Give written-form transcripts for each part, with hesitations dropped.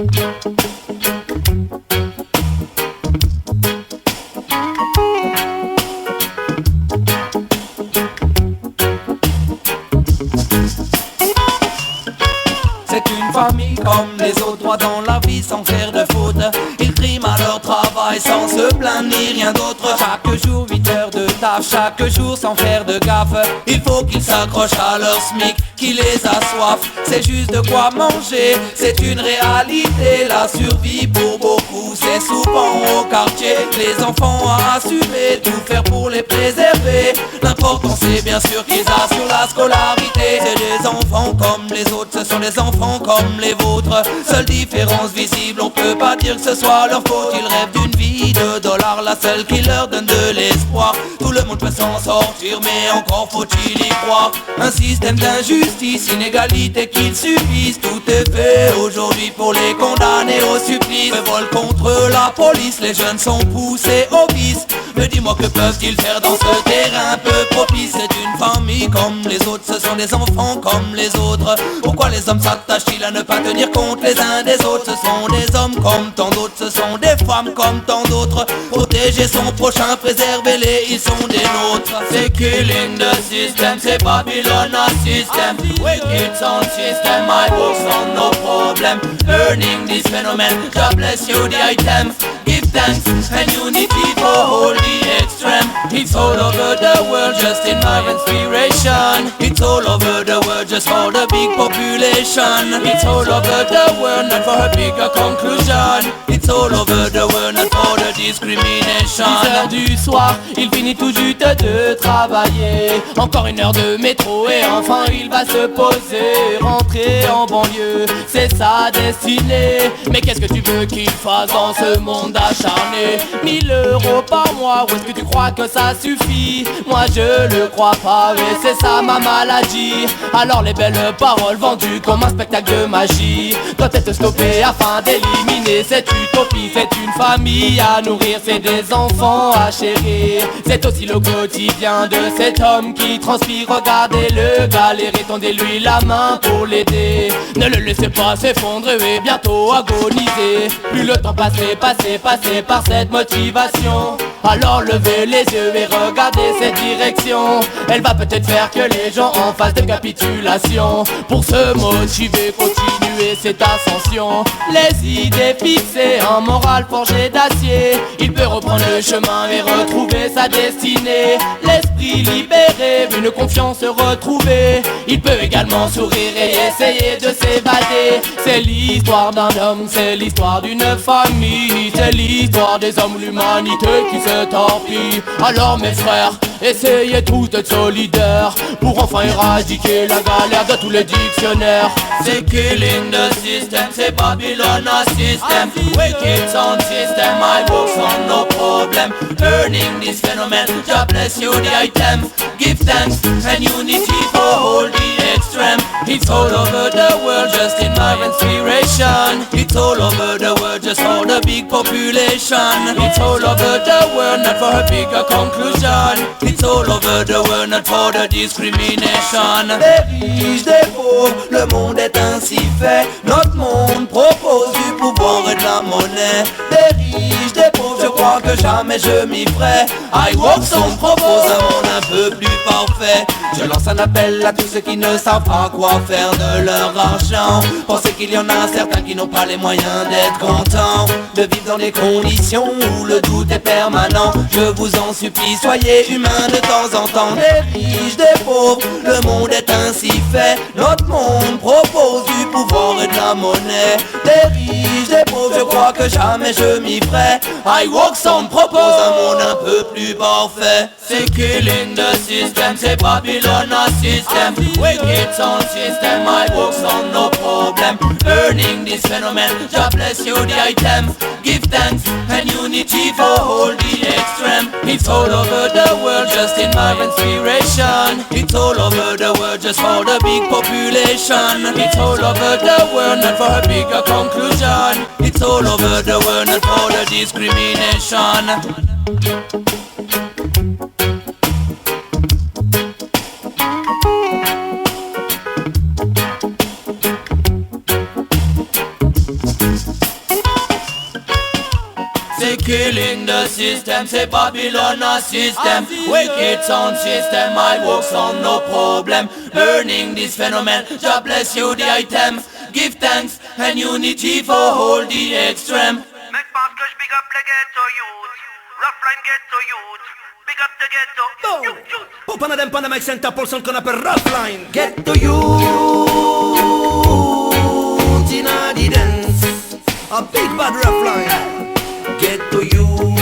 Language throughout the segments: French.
C'est une famille comme les autres, droit dans la vie sans faire de faute. Ils triment à leur travail sans se plaindre ni rien d'autre. Chaque jour 8 heures de taf, chaque jour sans faire de gaffe. Il faut qu'ils s'accrochent à leur SMIC qui les assoiffent. C'est juste de quoi manger, c'est une réalité. La survie pour beaucoup, c'est souvent au quartier. Les enfants à assumer, tout faire pour les préserver. L'important c'est bien sûr qu'ils assurent la scolarité. C'est des enfants comme les autres, ce sont des enfants comme les vôtres. Seule différence visible, on peut pas dire que ce soit leur faute. Ils rêvent d'une vie de dollars, la seule qui leur donne de l'espoir. Tout le monde peut s'en sortir, mais encore faut-il y croire. Un système d'injustice, inégalité qu'ils subissent. Tout est fait aujourd'hui pour les condamner au supplice. Vol contre la police, les jeunes sont poussés au vice. Mais dis-moi que peuvent-ils faire dans ce terrain peu propice? C'est une famille comme les autres, ce sont des enfants comme les autres. Pourquoi les hommes s'attachent-ils à ne pas tenir compte les uns des autres? Ce sont des hommes comme tant d'autres, ce sont des femmes comme tant d'autres. Protéger son prochain, préserver-les, ils sont des nôtres. C'est killing the system, c'est Babylon a system. Wicked sound system, I work on no problem. Learning this phenomenon, God bless you the item. Give thanks and unity for all the extreme. It's all over the world, just in my inspiration. It's all over the world, just for the big population. It's all over the world, not for a bigger conclusion. It's all over the world, not for the discrimination. 10 heures du soir, il finit tout juste de travailler. Encore une heure de métro et enfin il va se poser. Rentrer en banlieue, c'est sa destinée. Mais qu'est-ce que tu veux qu'il fasse dans ce monde acharné? 1000 euros par mois, où est-ce que tu crois que ça suffit? Moi je le crois pas, mais c'est ça ma maladie. Alors les belles paroles vendues comme un spectacle de magie doivent être stoppées afin d'éliminer cette utopie. C'est une famille à nourrir, c'est des enfants à chérir. C'est aussi le quotidien de cet homme qui transpire. Regardez-le galérer, tendez-lui la main pour l'aider. Ne le laissez pas s'effondrer et bientôt agoniser. Plus le temps passé par cette motivation. Alors levez les yeux et regardez cette direction. Elle va peut-être faire que les gens en fassent de capitulation. Pour se motiver, continuer cette ascension. Les idées fixées, un moral forgé d'acier. Il peut reprendre le chemin et retrouver sa destinée. L'esprit libéré, une confiance retrouvée. Il peut également sourire et essayer de s'évader. C'est l'histoire d'un homme, c'est l'histoire d'une famille. C'est l'histoire des hommes, l'humanité qui se torpille. Alors mes frères, essayez tous d'être solidaires pour enfin éradiquer la galère de tous les dictionnaires. C'est killing the system, c'est Babylon a system. Wicked sound system, I work on no problem. Learning this phenomenon, God bless you the item. Give thanks and unity for all the extreme. It's all over the world, just in my inspiration. It's all over the world, just for the big population. It's all over the world, not for a bigger conclusion. It's all over the world, not for the discrimination. Des riches, des pauvres, le monde est ainsi fait. Notre monde propose du pouvoir et de la monnaie. Des riches, des pauvres, je crois que jamais je m'y ferai. iWorkson propose un monde un peu plus parfait. Je lance un appel à tous ceux qui ne savent pas quoi faire de leur argent. Pensez qu'il y en a certains qui n'ont pas les moyens d'être contents, de vivre dans des conditions où le doute est permanent. Je vous en supplie, soyez humains de temps en temps. Des riches, des pauvres, le monde est ainsi fait. Notre monde propose du pouvoir et de la monnaie. Des riches, des pauvres, je crois que jamais je m'y ferai. iWorkson propose un monde un peu plus parfait. C'est killing the system, c'est Babylon a system. Wicked sound system, I work on no problem. Learning this phenomenon, God bless you the item. Give thanks and unity for all the extreme. It's all over the world, just in my inspiration. It's all over the world, just for the big population. It's all over the world, not for a bigger conclusion. It's all over the world, not for the discrimination. killing the system, say Babylon a system. Wicked sound system, I work sound no problem. Burning this phenomenon, God bless you the item. Give thanks and unity for all the extreme. Make fast cash, big up the ghetto youth. Rough line ghetto youth. Big up the ghetto youth. Pour pana dem pana make center pour son qu'on appelle rough line. Ghetto youth in a the dance. A big bad rough line. Ghetto youth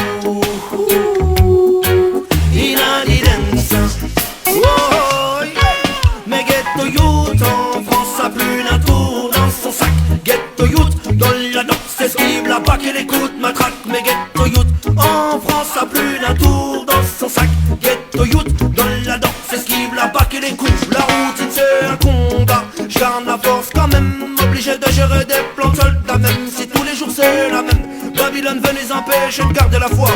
in a the dance. Oh, mais ghetto youth en France a plus d'un tour dans son sac. Ghetto youth dans la danse esquive la bac et l'écoute matraque. Mais ghetto youth en France a plus d'un tour dans son sac. Ghetto youth dans la danse esquive la bac et l'écoute. La routine c'est un combat, je garde la force quand même. Obligé de gérer des plans de soldats même si tous les jours c'est la même. Babylone veut les empêcher de garder la foi.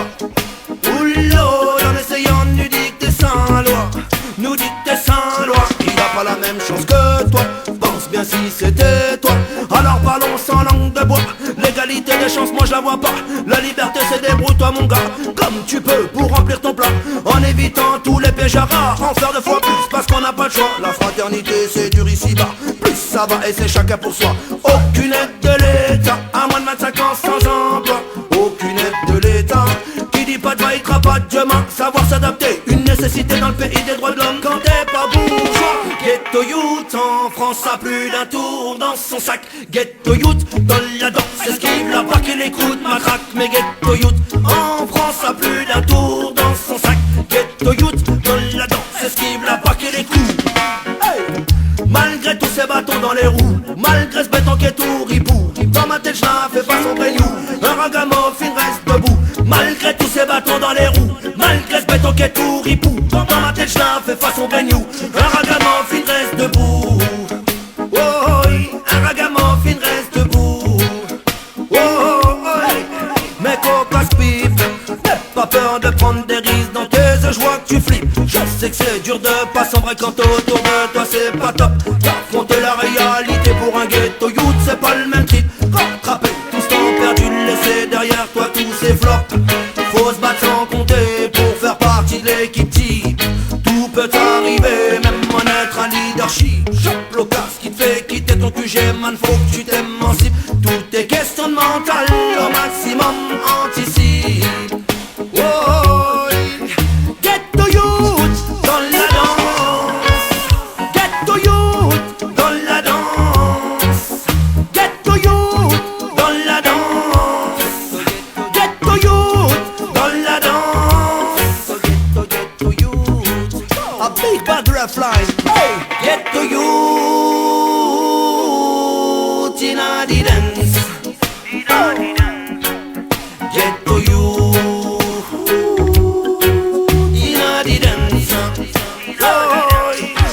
Oullo, en essayant de nous dicter sans loi. Nous dicter sans loi. Il a pas la même chance que toi. Pense bien si c'était toi. Alors parlons sans langue de bois. L'égalité des chances, moi je la vois pas. La liberté c'est débrouille-toi mon gars. Comme tu peux pour remplir ton plat. En évitant tous les pièges à rats. En faire 2 fois plus parce qu'on n'a pas le choix. La fraternité c'est dur ici-bas. Plus ça va et c'est chacun pour soi. Aucune aide de l'État. À moins de 25 ans sans emploi. Aucune aide de l'État. Qui dit pas de va, il pas de demain. Savoir s'adapter, une nécessité dans le pays des droits de l'homme. Quand t'es pas bourgeois. Ghetto youth en France a plus d'un tour dans son sac. Ghetto youth dans la danse esquive la bac et l'écoute matraque. Mais ghetto youth en France a plus d'un tour dans son sac. Ghetto youth dans la danse esquive la bac et les coups. Hey, malgré tous ces bâtons dans les roues, malgré ce béton qui est tout ribou, dans ma tête j'la fais pas son baignou. Un ragamuffin reste debout. Malgré tous ces bâtons dans les roues, malgré ce béton qui est tout ribou, dans ma tête j'la fais façon baignou. Un ragamuffin reste debout. Oh, oh, un ragamuffin reste debout. Oh, oh, oh, mais coca spif, n'aie pas peur de prendre des risques dans tes yeux, je vois que tu flippes. Je sais que c'est dur de pas sombrer quand autour de toi c'est pas top. D'affronter la réalité pour un ghetto youth c'est pas le même type. Rattraper tout ce temps perdu, laisser derrière toi tous ces flops. Faut se battre sans compter pour faire partie de l'équipe type. Tout peut arriver, même en être un leadership. Chope le casque qui te fait quitter ton QG, man, faut que tu t'émancipes. Tout est question de mental, au maximum anticipe. Oh, ghetto youth dans la danse. Ghetto youth dans la danse. Ghetto youth dans la danse. Ghetto youth dans la danse. Ghetto youth. A big bad rough line. Hey, ghetto youth in a the dance. Ghetto youth in a the dance. Oh,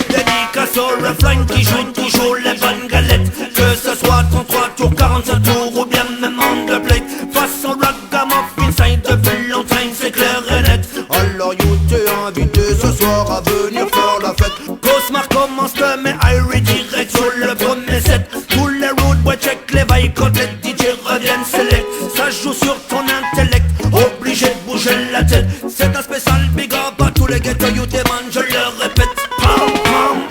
dédicace au rough line qui joue toujours les bonnes galettes. Que ce soit 33 tours, 45 tours ou bien même en deux plates. Façon ragamuffin, ça depuis longtemps, c'est clair et net. Alors you t'es invité ce soir à venir faire la fête. Cosmar commence le mais Irie direct sur le premier set. Tous les road boys check les vailles quand les DJ reviennent select. Ça joue sur ton intellect, obligé de bouger la tête. C'est un spécial big up à tous les ghetto youth et man, je le répète. Pam pam.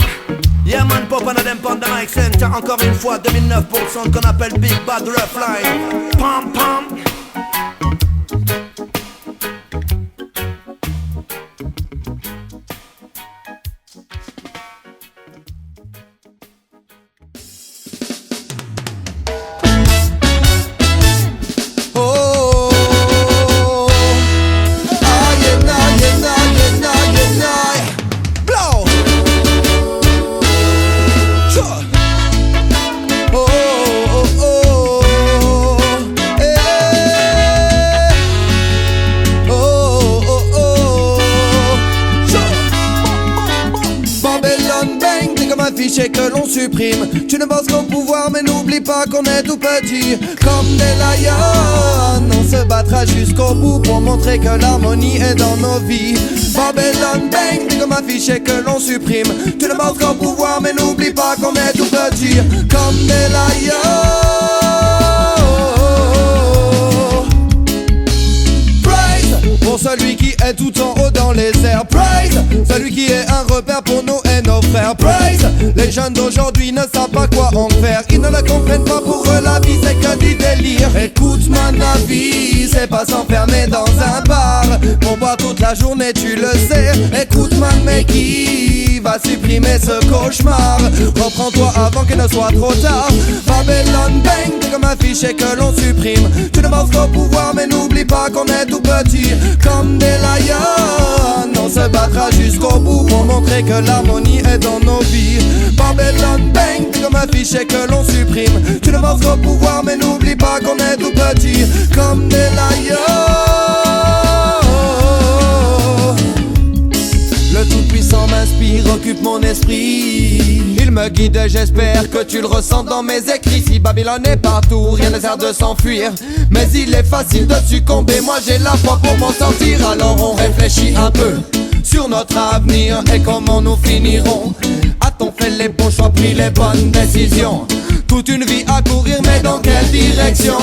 Yeah man, pop on a dem pendant Mike Center. Encore une fois 2009% qu'on appelle Big Bad Rough Line. Pam pam. affiché que l'on supprime. Tu ne penses qu'au pouvoir mais n'oublie pas qu'on est tout petit. Comme des lions, on se battra jusqu'au bout pour montrer que l'harmonie est dans nos vies. Babylon bang, comme affiché que l'on supprime. Tu ne penses qu'au pouvoir mais n'oublie pas qu'on est tout petit. Comme des lions. faire praise. Les jeunes d'aujourd'hui ne savent pas quoi en faire. Ils ne le comprennent pas, pour eux la vie c'est que du délire. Écoute man, la vie c'est pas s'enfermer dans un bar pour boire toute la journée, tu le sais. Écoute man, mais qui va supprimer ce cauchemar? Reprends-toi avant qu'il ne soit trop tard. Babylon bang, t'es comme un fichier que l'on supprime. Tu ne penses qu'au pouvoir mais n'oublie pas qu'on est tout petit. Comme des lions, on se battra jusqu'au bout pour montrer que l'harmonie est dans nos vies. Babylon bang, t'es comme un fichier que l'on supprime. Tu ne penses qu'au pouvoir mais n'oublie pas qu'on est tout petit. Comme des lions. Le Tout-Puissant m'inspire, occupe mon esprit. Il me guide et j'espère que tu le ressens dans mes écrits. Si Babylone est partout, rien ne sert de s'enfuir. Mais il est facile de succomber, moi j'ai la foi pour m'en sortir. Alors on réfléchit un peu sur notre avenir et comment nous finirons. A-t-on fait les bons choix, pris les bonnes décisions? Toute une vie à courir, mais dans quelle direction?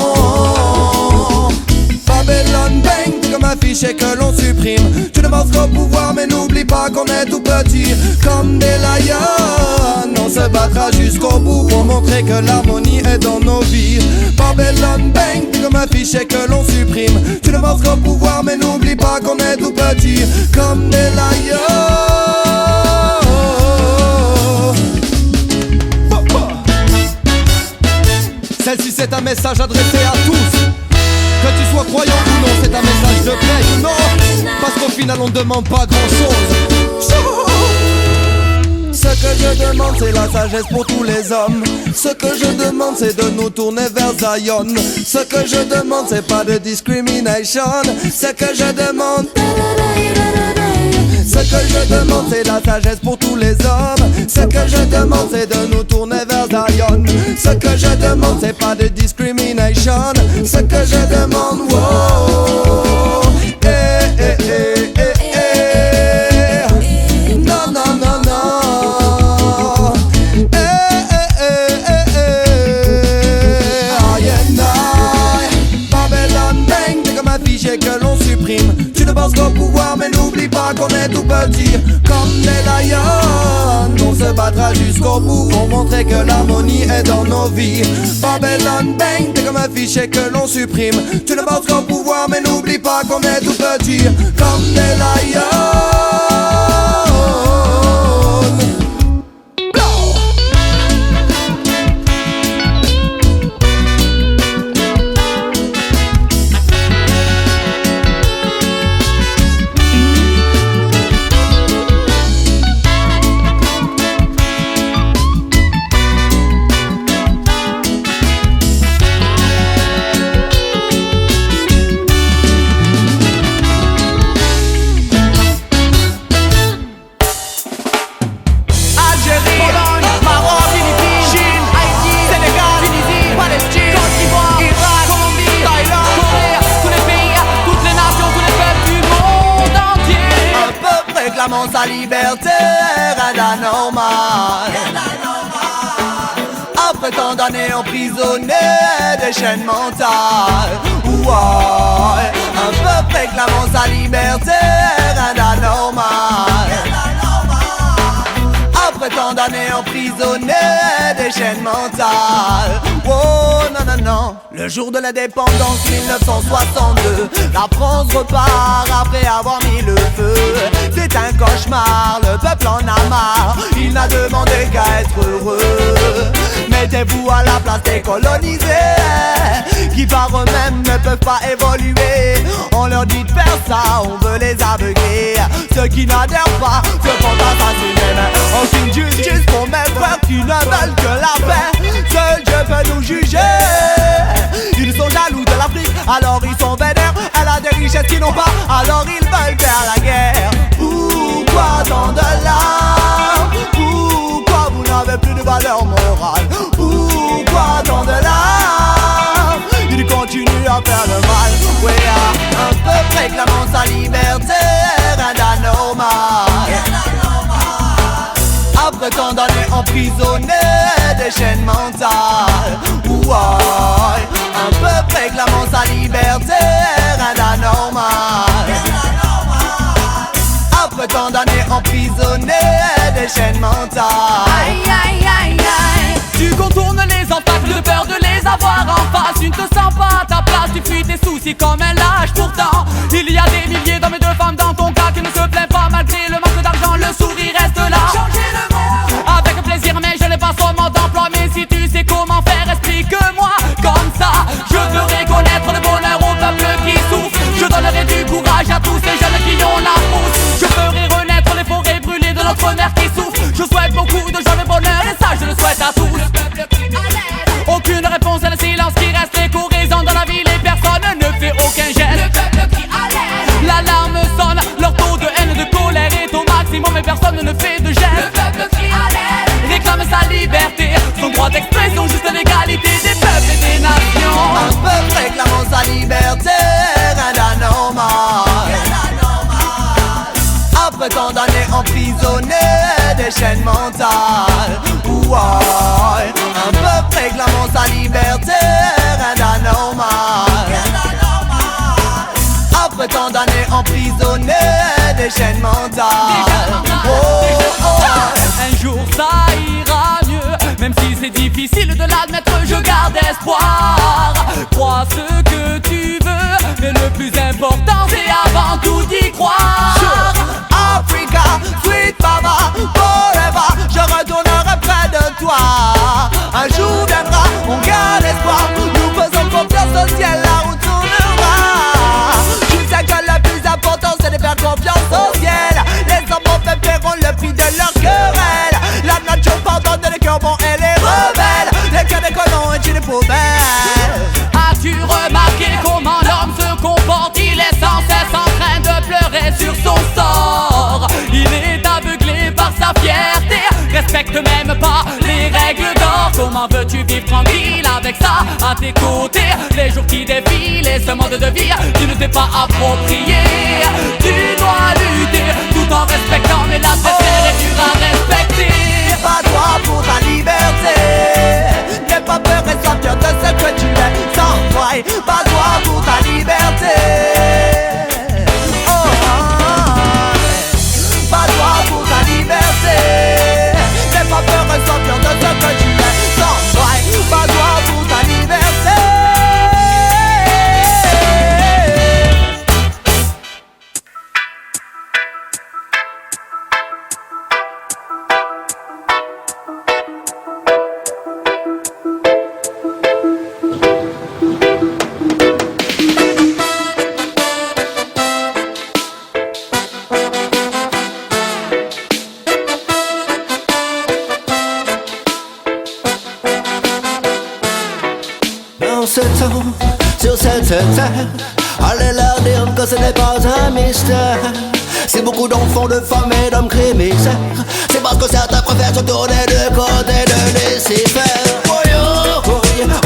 Babylon bang, t'es comme un fichier que l'on supprime. Tu ne penses qu'au pouvoir mais n'oublie pas qu'on est tout petit. Comme des lions, on se battra jusqu'au bout pour montrer que l'harmonie est dans nos vies. Babylon bang, t'es comme un fichier que l'on supprime. Tu ne penses qu'au pouvoir mais n'oublie pas qu'on est tout petit. Comme des lions. Celle-ci c'est un message adressé à tous. Que tu sois croyant ou non, c'est un message de paix ou non. Parce qu'au final on demande pas grand chose. Ce que je demande c'est la sagesse pour tous les hommes. Ce que je demande c'est de nous tourner vers Zion. Ce que je demande c'est pas de discrimination. Ce que je demande, ce que je demande c'est la sagesse pour tous les hommes. Ce que je demande c'est de nous tourner vers Zion. Ce que je demande c'est pas de discrimination. Ce que je demande, wow, non, non, non, non, Babylon bang, t'es comme un fichier que l'on supprime. Tu ne penses qu'au pouvoir mais n'oublie pas qu'on est tout petit. Comme des lions, on se battra jusqu'au bout pour montrer que l'harmonie est dans nos vies. Babylon bang, t'es comme un fichier que l'on supprime. Tu ne penses qu'au pouvoir mais n'oublie pas qu'on est tout petit. Comme des lions. Sa liberté, rien d'anormal. Après tant d'années emprisonné des chaînes mentales. Ouais, un peuple réclamant sa liberté, rien d'anormal. Après tant d'années emprisonné des chaînes mentales. Oh non non non. Le jour de l'indépendance 1962, la France repart après avoir mis le feu. C'est un cauchemar, le peuple en a marre. Il n'a demandé qu'à être heureux. Mettez-vous à la place des colonisés, qui par eux-mêmes ne peuvent pas évoluer. On leur dit de faire ça, on veut les aveugler. Ceux qui n'adhèrent pas se font assassiner. Aucune justice pour mes frères qui ne veulent que la paix. Seul Dieu peut nous juger. Ils sont jaloux de l'Afrique, alors ils sont vénères. Elle a des richesses qu'ils n'ont pas, alors ils veulent faire la guerre. Pourquoi tant de larmes? Pourquoi vous n'avez plus de valeur morale? Pourquoi tant de larmes? Ils continuent à faire le mal. Oui, un peuple réclamant sa liberté, rien d'anormal. Après tant d'années emprisonné des chaînes mentales. Ouais, un peuple réclamant sa liberté, rien d'anormal. Après Après tant d'années emprisonné des chaînes mentales. Aïe aïe aïe aïe. Tu contournes les obstacles de peur de les avoir en face. Tu ne te sens pas à ta place, tu fuis tes soucis comme un lâche. Pourtant, il y a des milliers d'hommes et de femmes dans ton cas qui ne se plaignent pas malgré le manque d'argent, le sourire reste là. Changer le monde avec plaisir, mais je n'ai pas seulement d'emploi. Mais si tu sais comment faire, explique-moi. Comme ça, je ferai connaître le bonheur au peuple qui souffre. Je donnerai du courage à tous ces jeunes qui ont la pousse. Je ferai renaître les forêts brûlées de notre mère qui souffre. Je souhaite beaucoup de joie et bonheur, et ça je le souhaite à tous. Aucune réponse et le silence qui reste. Les couraisons dans la ville et personne ne fait aucun geste. Le peuple qui alerte. L'alarme sonne, leur taux de haine et de colère est au maximum et personne ne fait de geste. Le peuple qui alerte. Réclame sa liberté, son droit d'expression, juste l'égalité des peuples et des nations. Un peuple réclamant sa liberté, rien d'anormal. Après tant d'années emprisonné des chaînes mentales. Ouais. Un peuple réclamant sa liberté, rien d'anormal. Après tant d'années emprisonné des chaînes mentales. Un jour ça ira mieux, même si c'est difficile de l'admettre, je garde espoir. Crois ce que tu veux, mais le plus important c'est avant tout d'y croire. Africa, sweet mama, forever, je retournerai près de toi. Un jour viendra, on garde espoir, nous faisons confiance au ciel, la route tournera. Je sais que le plus important c'est de faire confiance au ciel. Les hommes mauvais paieront le prix de leur querelle. La nature pardonne les cœurs bons et les rebelles. Les cœurs des colons et des poubelles. As-tu remarqué comment l'homme se comporte? Il est sans cesse en train de pleurer sur son sort. Il est aveuglé par sa fierté, respecte même pas les règles d'or. Comment veux-tu vivre tranquille avec ça à tes côtés? Les jours qui défilent et ce monde de vie tu ne t'es pas approprié. Tu dois lutter tout en respectant, mais la terre est dure à respecter. Bats-toi pour ta liberté, n'aie pas peur et sois fier de ce que tu es. Sans foi, bats-toi pour ta liberté. Bats-toi pour ta liberté, n'aie pas peur et sois fier de ce que tu es. Sans foi, bats-toi pour ta liberté. Sur cette terre, allez leur dire que ce n'est pas un mystère. Si beaucoup d'enfants, de femmes et d'hommes crient misère, c'est parce que certains préfèrent se tourner de côté de laisser faire. Oh yo,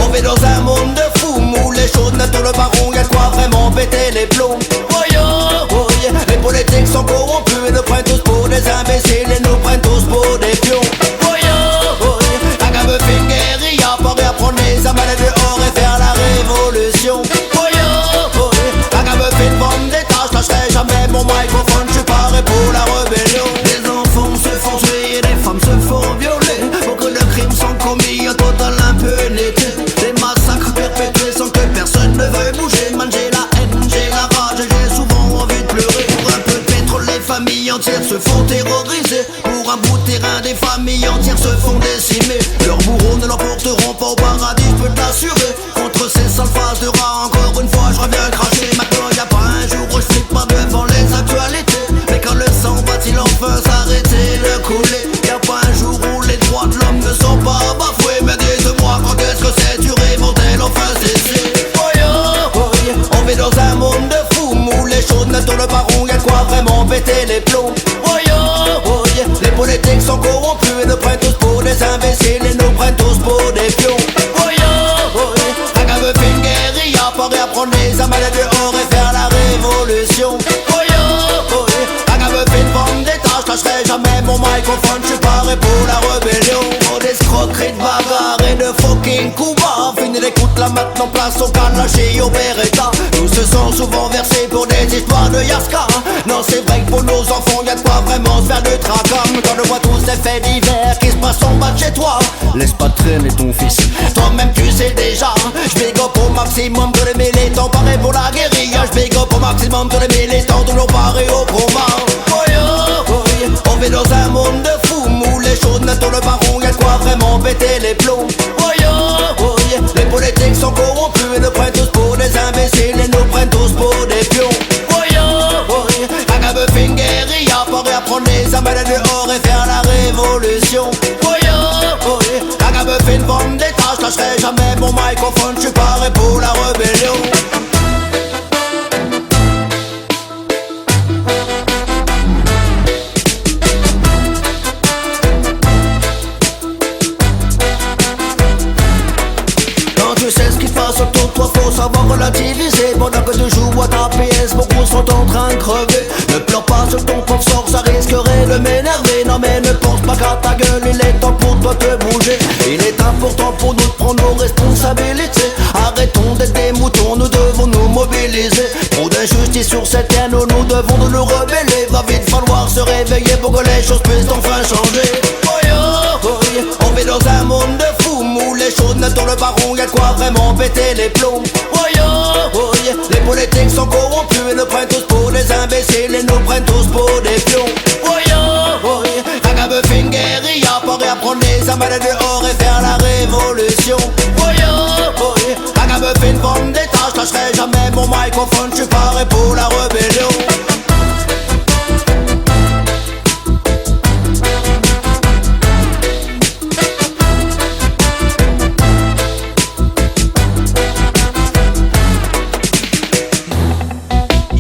on vit dans un monde de fous où les choses ne tournent pas rond, y'a de quoi vraiment péter les plombs. Oh yo, les politiques sont corrompus et nous prennent tous pour des imbéciles et nous prennent tous pour des pions. Oh yo, la gamme fait une guérilla pour réapprendre les armes dehors et faire la révolution. Oh yo, la gamme fait une bande des tâches, lâcherai jamais mon microphone, je suis paré pour la rébellion. Les enfants se font tuer et les femmes se font violer. Beaucoup de crimes sont commis en totale impunité. Des massacres perpétués sans que personne ne veuille bouger. Man, j'ai la haine, j'ai la rage, j'ai souvent envie de pleurer. Pour un peu de pétrole, les familles entières se font terroriser. Pour un bout de terrain, des familles entières se font décimer. Leurs bourreaux ne l'emporteront pas au paradis, je peux t'assurer. Contre ces sales faces de rat, encore une fois, je reviens cracher. Maintenant, y'a pas un jour où je flippe pas devant les actualités. Mais quand le sang va-t-il enfin s'arrêter de couler? Y'a pas un jour où les droits de l'homme ne sont pas bafoués. Mais dites-moi, quand est-ce que ces tueries vont-elles enfin cesser? Oh yo, on vit dans un monde de fous où les choses ne tournent pas rond, y'a de quoi vraiment péter les plombs. Oh yo, les politiques sont corrompus et nous prennent tous pour des imbéciles et nous prennent tous pour des pions. Oh yo, la gamme fait une guérilla pour réapprendre les armes dehors et faire la révolution. Oh yo, la gamme fait une bande des tâches, lâcherai jamais mon microphone, je suis paré pour la rébellion. Pour des escroqueries de bagarre et de fucking coups bas, fini d'écouter là maintenant place au Kalash et au Beretta. Nous se sont souvent versés pour des histoires de Yaska. Non c'est vrai que pour nos enfants y'a de quoi vraiment se faire de tracas. Quand on voit tous ces faits divers qui se passent en bas de chez toi, laisse pas traîner ton fils, toi-même tu sais déjà. J'big up au maximum tous les militants parés pour la guérilla. J'big up au maximum tous les militants toujours parés au combat. On vit dans un monde de fous où les choses ne tournent pas rond, y'a de quoi vraiment péter les plombs. Les politiques sont corrompus et nous prennent tous pour des imbéciles et nous prennent tous pour des pions. Agabe Finger, y'a pas réapprendre les armes dehors et faire la révolution. Agabe Fin vendre des tâches, je lâcherai jamais mon microphone, j'suis paré pour la rébellion. Autour de toi faut savoir relativiser. Pendant que tu joues à ta PS, beaucoup sont en train de crever. Ne pleure pas sur ton pauvre sort, ça risquerait de m'énerver. Non mais ne pense pas qu'à ta gueule, il est temps pour toi de bouger. Il est important pour nous de prendre nos responsabilités. Arrêtons d'être des moutons, nous devons nous mobiliser. Trop d'injustice sur cette terre, nous devons nous rebeller. Va vite falloir se réveiller pour que les choses puissent enfin changer. On vit dans un monde de fous où les choses ne tournent pas rond, y'a de quoi vraiment péter les plombs. Les politiques sont corrompus et nous prennent tous pour des imbéciles et nous prennent tous pour des pions. Agabe Finger, y'a pas réapprendre les armes dehors et faire la révolution. Agabe Fin vendre des tâches, lâcherai jamais mon microphone, j'suis paré pour la rébellion.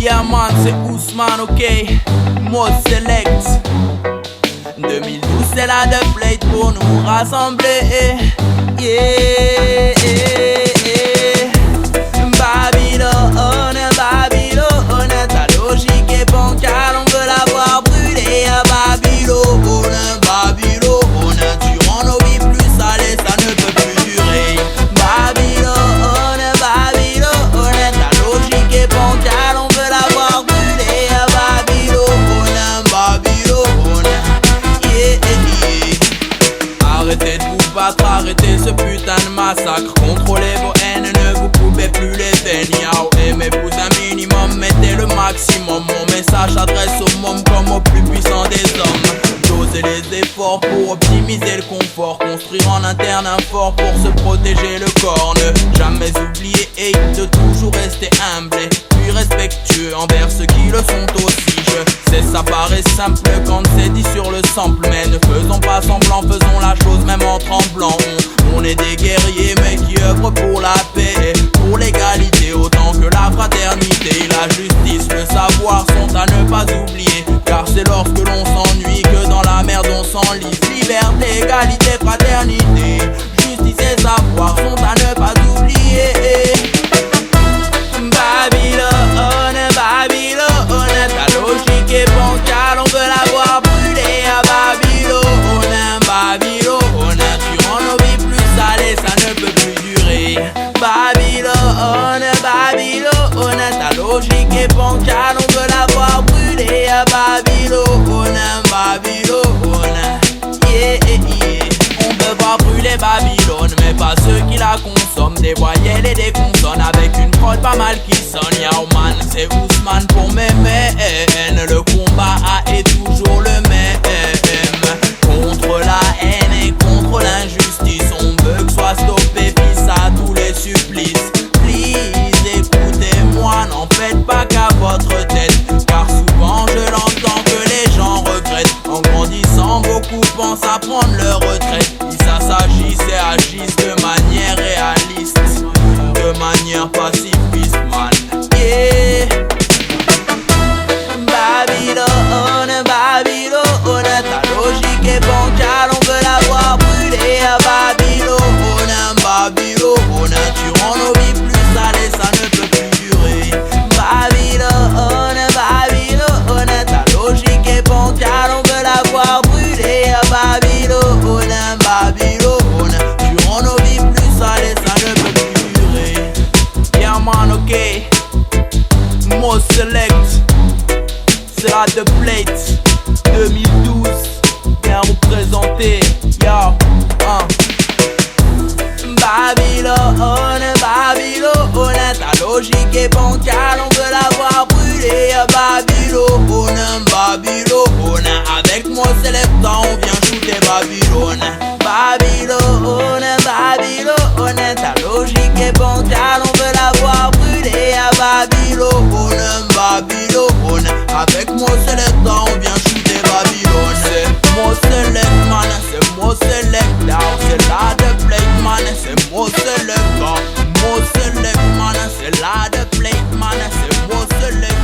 Yeah man, c'est Ousmane, ok, Mode Select. 2012 c'est la Dubplate pour nous rassembler. Yeah, Babylone, Babylone, ta logique est bancale, on veut la voir brûler. Babylone, Babylone, tu rends nos vies plus salées, ça ne peut plus durer. Babylone, Babylone, ta logique est bancale, on veut la voir brûler. Babylone, Babylone, arrêtez de vous battre, arrêtez ce putain de massacre. Contrôlez vos haines, ne vous coupez plus les veines. Yao, aimez-vous un minimum, mettez le maximum. Mon message s'adresse aux mômes comme aux plus puissants des hommes. Doser les efforts pour optimiser le confort. Construire en interne un fort pour se protéger le corps. Ne jamais oublier et de toujours rester humble puis respectueux envers ceux qui le sont aussi. Je sais ça paraît simple quand c'est dit sur le sample, mais ne faisons pas semblant, faisons la chose même en tremblant. On est des guerriers mais qui œuvrent pour la paix, pour l'égalité autant que la fraternité. La justice, le savoir sont à ne pas oublier, car c'est lorsque l'on s'ennuie que dans la merde on s'enlise. Liberté, égalité, fraternité, justice et savoir sont à ne pas oublier. Babylone, Babylone, ta logique est bancale, on veut la voir brûler. Babylone, Babylone, tu rends nos vies plus salées, ça ne peut plus durer. Babylone, Babylone, ta logique est bancale, on veut la voir brûler. Babylone, Babylone, on veut voir brûler Babylone, mais pas ceux qui la consomment. Des voyelles et des consonnes avec une prod pas mal qui sonne. Yao man, c'est Ousmane pour mes mènes. Le combat est toujours le même. Contre la haine et contre l'injustice, on veut que soit stoppé, puis à tous les supplices. Please, écoutez-moi, n'en faites pas qu'à votre tête, car souvent je l'entends que les gens regrettent. En grandissant, beaucoup pensent à prendre leur retraite. Si ça s'agisse et agissent de manière réaliste, de manière pacifiste, man. Yeah. Babylone, Babylone, ta logique est bancale, on veut la voir brûler. Babylone, Babylone, tu rends nos vies plus salées, ça ne peut plus durer. Babylone, Babylone, ta logique est bancale, on veut la voir brûler. Babylone, Babylone, tu rends nos vies plus salées, ça ne peut plus durer. Most Select, c'est la The Plate 2012. Viens vous présenter, yo, Babylone, Babylone, ta logique est bancale, on veut la voir brûler. Babylone, Babylone, avec moi Select, on vient shooter Babylone. Babylone, Babylone, ta logique est bancale, on veut la voir brûler. Babylone, Babylone, avec moi Select, on vient shooter Babylone. C'est moi Select, man, c'est moi Select, c'est la The Plate, man, c'est moi Select, moi Select, man, c'est la The Plate, man, c'est moi Select.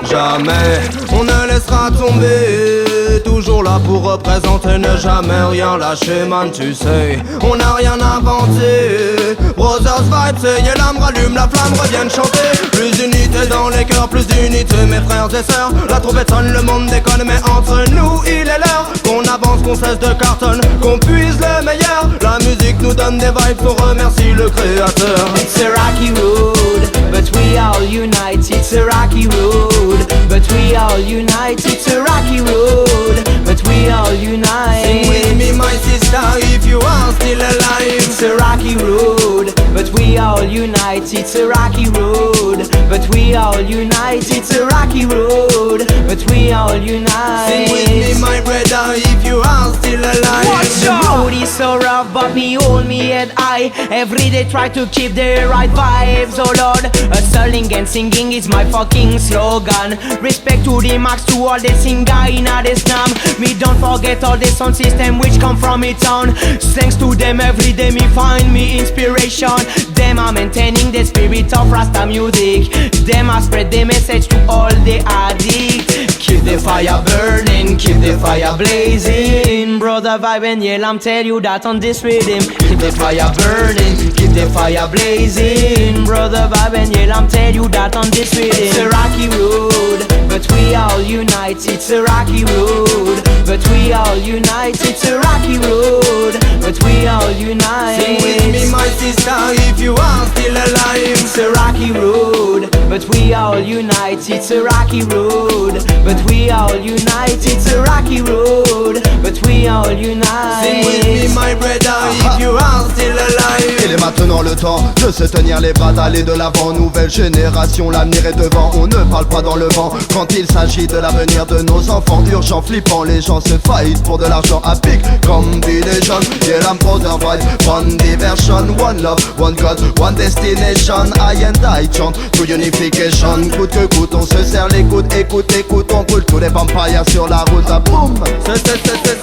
Jamais on ne laissera tomber, toujours là pour représenter, ne jamais rien lâcher, man, tu sais, on n'a rien inventé. Brothers Vibes, c'est l'âme, rallume la flamme, reviennent chanter. Plus d'unité dans les cœurs, plus d'unité, mes frères et sœurs. La trompette sonne, le monde déconne, mais entre nous il est l'heure qu'on avance, qu'on cesse de cartonne, qu'on puise le meilleur. La musique nous donne des vibes, on remercie le créateur. It's a rocky road, but we all unite. It's a rocky road, but we all unite. It's a rocky road, but we all unite. Sing with me, my sister, if you are still alive. It's a rocky road, but we all unite. It's a rocky road, but we all unite. It's a rocky road, but we all unite. Sing with me, my brother, if you are still alive. The road is so rough, but me hold me head high. Every day try to keep the right vibes, oh Lord. Hustling and singing is my fucking slogan. Respect to the max, to all the singer in the snam. Me don't forget all the sound system which come from it town. Thanks to them every day me find me inspiration. Them are maintaining the spirit of Rasta music. Them are spread the message to all the addicts. Keep the fire burning, keep the fire blazing. Brother Vibe and Yell, I'm tell you that on this rhythm. Keep the fire burning, keep the fire blazing. Brother Vibe and Yell, I'm tell you that on this rhythm. It's a rocky road, but we all unite. It's a rocky road, but we all unite. It's a rocky road, but we all unite. Sing with me, my sister, if you are still alive. It's a rocky road, but we all unite. It's a rocky road, but we all unite. It's a rocky road, but we all unite. Sing with me, my brother, if you are still alive. Il est maintenant le temps de se tenir les bras, d'aller de l'avant. Nouvelle génération, l'avenir est devant. On ne parle pas dans le vent quand il s'agit de l'avenir de nos enfants. Urgent, flippant, les gens se faillent pour de l'argent à pic. Combination, yeah, I'm brother vibe. One diversion, one love, one God, one destination. I and I chant to unification. Coûte que coûte, on se serre les coudes. Écoute, écoute, on brûle tous les vampires sur la route. Ah, boum.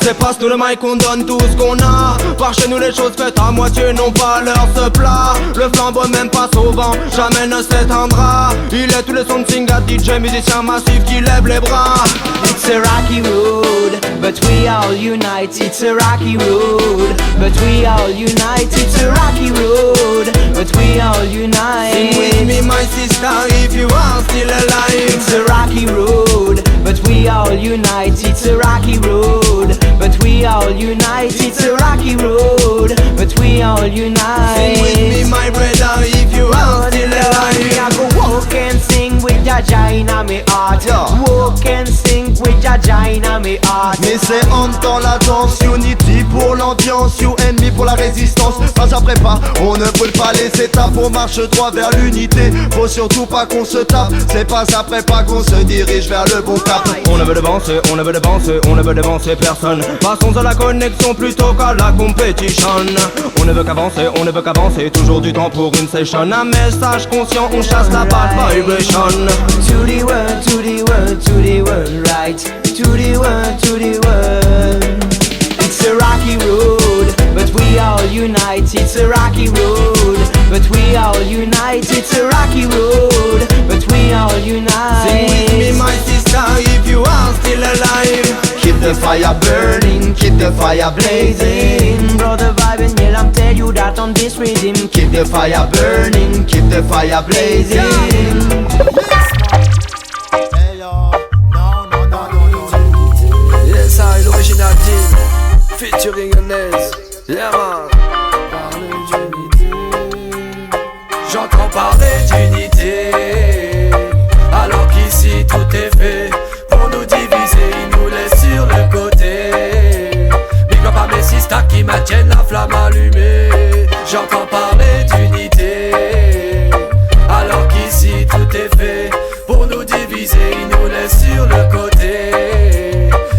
C'est pas nous le mic, on donne tout ce qu'on a. Par chez nous les choses faites à moitié n'ont pas leur ce plat. Le flambeau même pas sauvant, jamais ne s'éteindra. Il est tous les sons de Singa, DJ, musicien massif qui lève les bras. It's a rocky road, but we all unite. It's a rocky road, but we all unite. It's a rocky road, but we all unite. Sing with me, my sister, if you are still alive. It's a rocky road, but we all unite. It's a rocky road, but we all unite. It's a rocky road, but we all unite. Sing with me, my brother, if you are still alive. I go walk and sing with Jaja in me heart. Yeah. Walk and sing with Jaja in me heart. Mais c'est en dans la danse, unity pour l'ambiance, you and me pour la résistance. Pas après pas, on ne brûle pas les étapes, on marche droit vers l'unité. Faut surtout pas qu'on se tape, c'est pas après pas qu'on se dirige vers le bon cap. On ne veut devancer, on ne veut devancer, on ne veut devancer personne. Passons à la connexion plutôt qu'à la compétition. On ne veut qu'avancer, on ne veut qu'avancer, toujours du temps pour une session. Un message conscient, on chasse la bad vibration. To the world, to the world, to the world, right? To the world, to the world. It's a rocky road, but we all unite. It's a rocky road, but we all unite. It's a rocky road, but we all unite. Sing with me, my sister, if you are still alive. Keep the fire burning, keep the fire blazing. Brother Vibe and Yell, I'm tell you that on this rhythm. Keep the fire burning, keep the fire blazing. Yes, I, l'original team, featuring Ernest. Yeah, man. J'entends parler d'unité, alors qu'il tout est fait pour nous diviser, ils nous laissent sur le côté. Big up à mes sisters qui maintiennent la flamme allumée. J'entends parler d'unité, alors qu'ici tout est fait pour nous diviser, ils nous laissent sur le côté.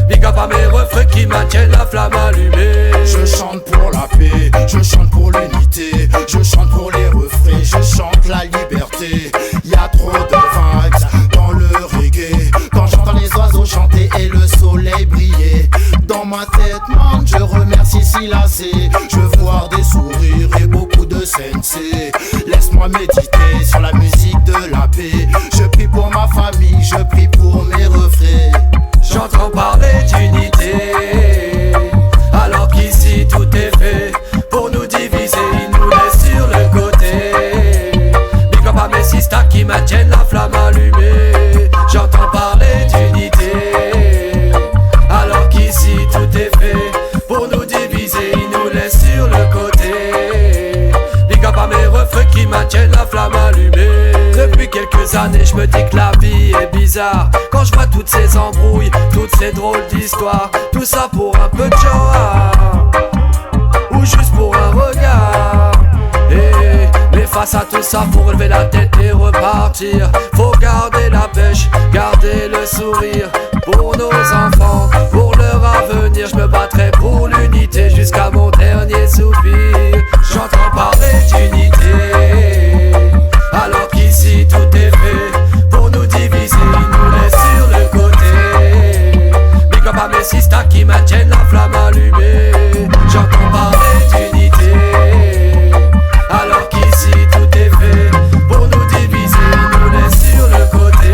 Big up à mes refrains qui maintiennent la flamme allumée. Je chante pour la paix, je chante pour l'unité, je chante pour les refrains, je chante la liberté. Y'a trop de vibes dans le reggae, quand j'entends les oiseaux chanter et le soleil briller. Dans ma tête, man, je remercie Silasé. Je veux voir des sourires et beaucoup de sensei. Laisse-moi méditer sur la musique de la paix. Je prie pour ma famille, je prie pour mes refrains. J'entends parler d'unité, alors qu'ici tout est fait pour nous diviser, ils nous laissent sur le côté. Big up à mes sisters qui maintiennent la flamme allumée. J'entends parler d'unité, alors qu'ici tout est fait pour nous diviser, ils nous laissent sur le côté. Big up à mes refrains qui maintiennent la flamme allumée. Depuis quelques années je me dis que la vie est bizarre, quand je vois toutes ces embrouilles, toutes ces drôles d'histoires. Tout ça pour un peu de joie, ou juste pour un regard. Mais face à tout ça, faut relever la tête et repartir. Faut garder la pêche, garder le sourire. Pour nos enfants, pour leur avenir, je me battrai pour l'unité jusqu'à mon dernier soupir. J'entends parler d'unité, alors qu'ici tout est fait pour nous diviser, ils nous laissent sur le côté. Big up à mes sisters qui maintiennent la flamme allumée. J'entends parler d'unité, alors qu'ici tout est fait pour nous diviser, ils nous laissent sur le côté.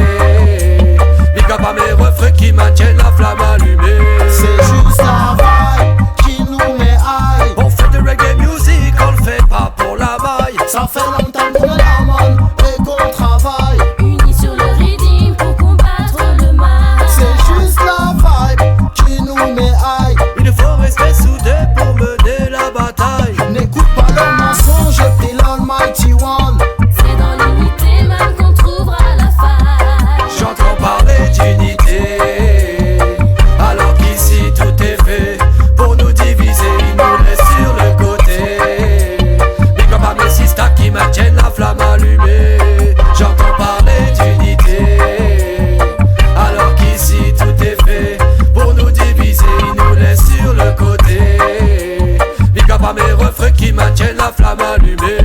Big up à mes refrains qui maintiennent la flamme allumée. C'est juste la vibe qui nous met high. On fait de reggae music, on le fait pas pour la maille. Ça fait longtemps qu'on la manne et qu'on travaille. Unis sur le rythme pour combattre le mal. C'est juste la vibe qui nous met high. Il faut rester soudés pour mener la bataille. N'écoute pas leurs mensonges, t'es l'Almighty One. C'est dans l'unité même qu'on trouvera la faille. J'entends parler d'unité, alors qu'ici tout est fait pour nous diviser, ils nous laissent sur le côté. Big up à mes sisters qui maintiennent la flamme allumée. J'entends parler d'unité, alors qu'ici tout est fait pour nous diviser, ils nous laissent sur le côté. Big up à mes refrains qui maintiennent la flamme allumée.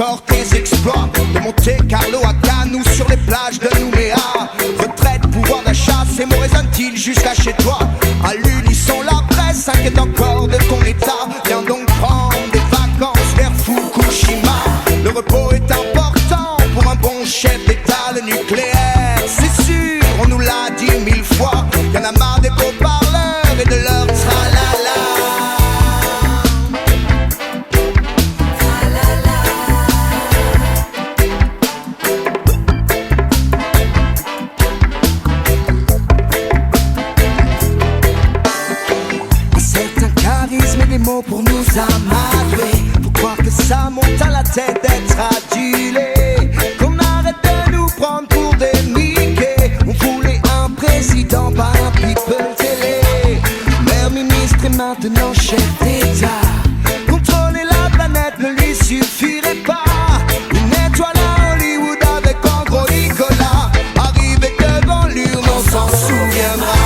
encore tes exploits. De Monte Carlo à Cannes ou sur les plages de Nouméa. Retraite, pouvoir d'achat, ces mots résonnent-ils jusqu'à chez toi? À l'unisson, la presse s'inquiète encore de ton état. Viens donc prendre des vacances vers Fukushima. Le repos est important pour un bon chef d'État. Le nucléaire, c'est sûr, on nous l'a dit 1000 fois. Y'en a marre des beaux parleurs et de leur tralala. Pour nous amadouer, pour croire que ça monte à la tête d'être adulé. Qu'on arrête de nous prendre pour des Mickey. On voulait un président, pas un people télé. Maire, ministre et maintenant chef d'État. Contrôler la planète ne lui suffirait pas. Une étoile à Hollywood avec en gros Nicolas. Arrivé devant l'urne, on s'en souviendra.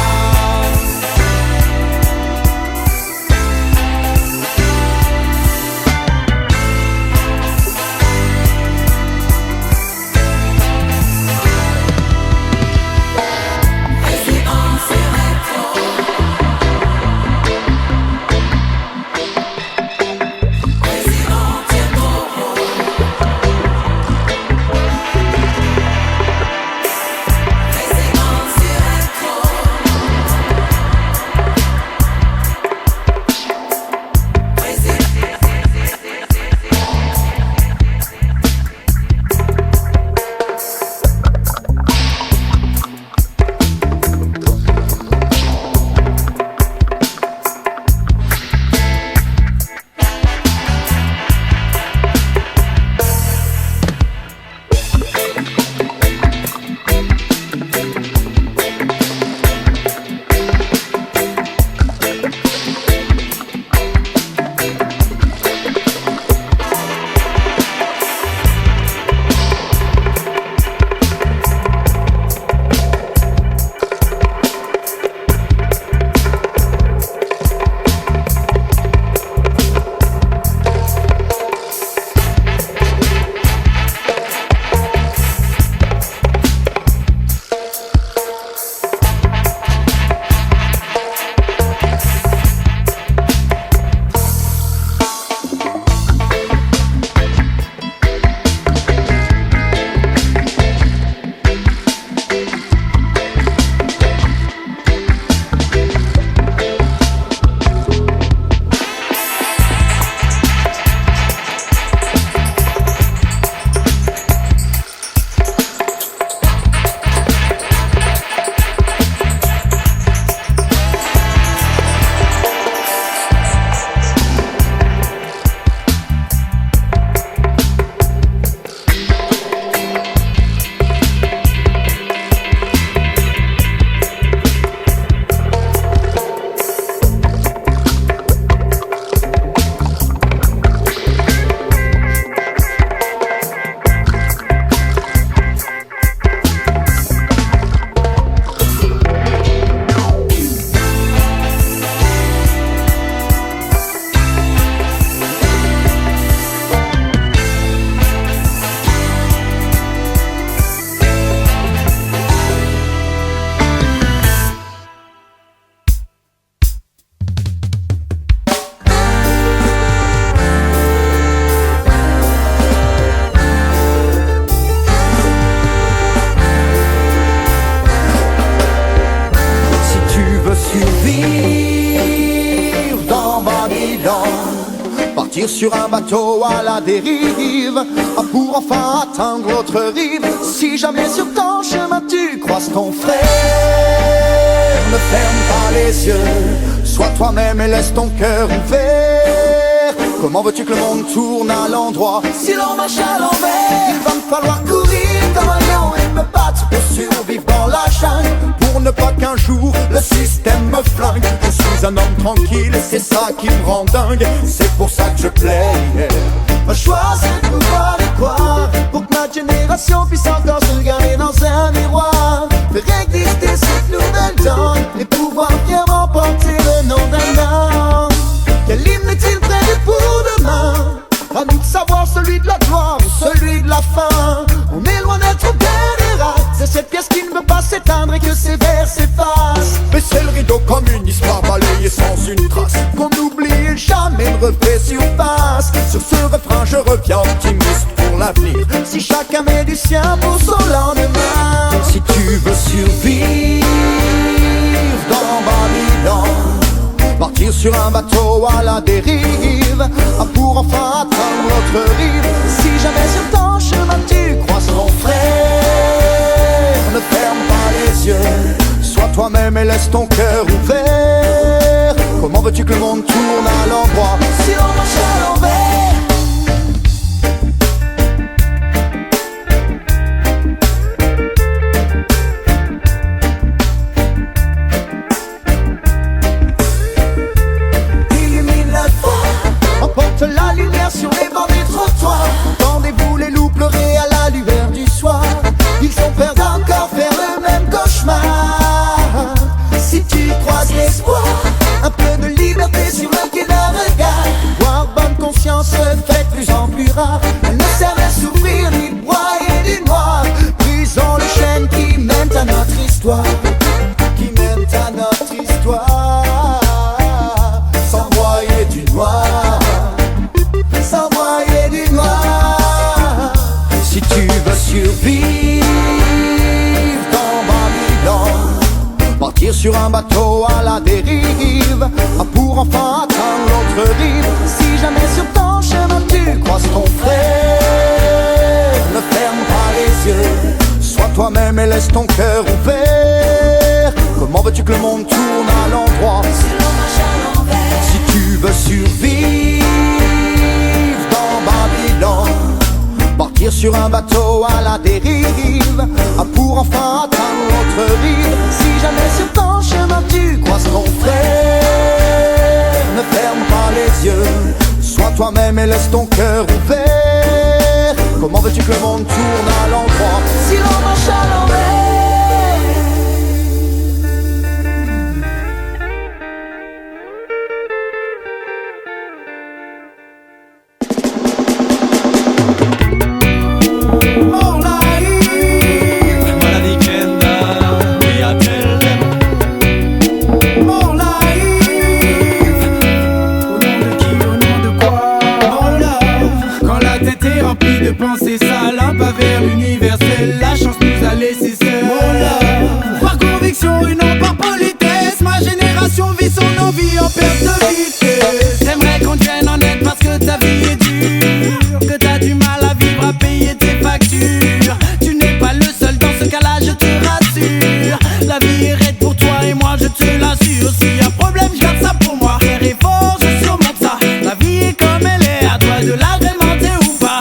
Sur un bateau à la dérive, pour enfin atteindre l'autre rive. Si jamais sur ton chemin tu croises ton frère, ne ferme pas les yeux, sois toi-même et laisse ton cœur ouvert. Comment veux-tu que le monde tourne à l'endroit si l'on marche à l'envers? Il va me falloir courir comme un lion et me battre pour survivre dans la jungle, pour ne pas qu'un jour le système me flingue. Je suis un homme tranquille et c'est ça qui me rend dingue. C'est pour ça que je plaide. Ma choix c'est de pouvoir y croire, pour que ma génération puisse encore se regarder dans un miroir, faire exister cette nouvelle donne et pouvoir fièrement porter le nom d'un homme. Quel hymne est-il prévu pour demain? À nous de savoir celui de la gloire ou celui de la fin. On est loin d'être au dernier acte. C'est cette pièce qui ne veut pas s'éteindre et que ses vers s'effacent. Mais c'est le rideau communiste pas balayé sans une trace. Qu'on oublie et jamais ne refait surface. Sur ce refrain je reviens optimiste pour l'avenir. Si chacun met du sien pour son lendemain. Si tu veux survivre dans Babylone, partir sur un bateau à la dérive, pour enfin atteindre l'autre rive. Si jamais sur ton chemin tu croises ton frère, ne ferme pas les yeux, sois toi-même et laisse ton cœur ouvert. Comment veux-tu que le monde tourne à l'endroit si on marche à l'envers? La lumière sur les bords des trottoirs. Entendez-vous les loups pleurer à la lueur du soir? Ils sont prêts d'encore faire le même cauchemar. Si tu croises l'espoir, un peu de liberté sur le quai d'un regard, voir bonne conscience fait de plus en plus rare. Elle ne sert à souffrir ni de broyer du noir. Brisons les chaînes qui mènent à notre histoire, qui mènent à notre histoire, sans broyer du noir. Si tu veux survivre dans Babylone, partir sur un bateau à la dérive, pour enfin atteindre l'autre rive. Si jamais sur ton chemin tu croises ton frère, ne ferme pas les yeux, sois toi-même et laisse ton cœur ouvert. Comment veux-tu que le monde tourne à l'endroit si l'on marche à l'envers? Si tu veux survivre dans Babylone, partir sur un bateau à la dérive, pour enfin atteindre l'autre rive. Si jamais sur ton chemin tu croises ton frère, ne ferme pas les yeux, sois toi-même et laisse ton cœur ouvert. Comment veux-tu que le monde tourne à l'endroit si l'on marche à l'envers? De penser ça, un pas vers l'universel. La chance nous a laissé seuls. Par conviction et non par politesse, ma génération vit son envie en perte de vitesse. J'aimerais qu'on te vienne en aide parce que ta vie est dure, que t'as du mal à vivre, à payer tes factures. Tu n'es pas le seul dans ce cas-là, je te rassure. La vie est raide pour toi et moi, je te l'assure. S'il y a problème, je garde ça pour moi. Faire et fort, je surmonte ça. La vie est comme elle est, à toi de l'agrémenter ou pas.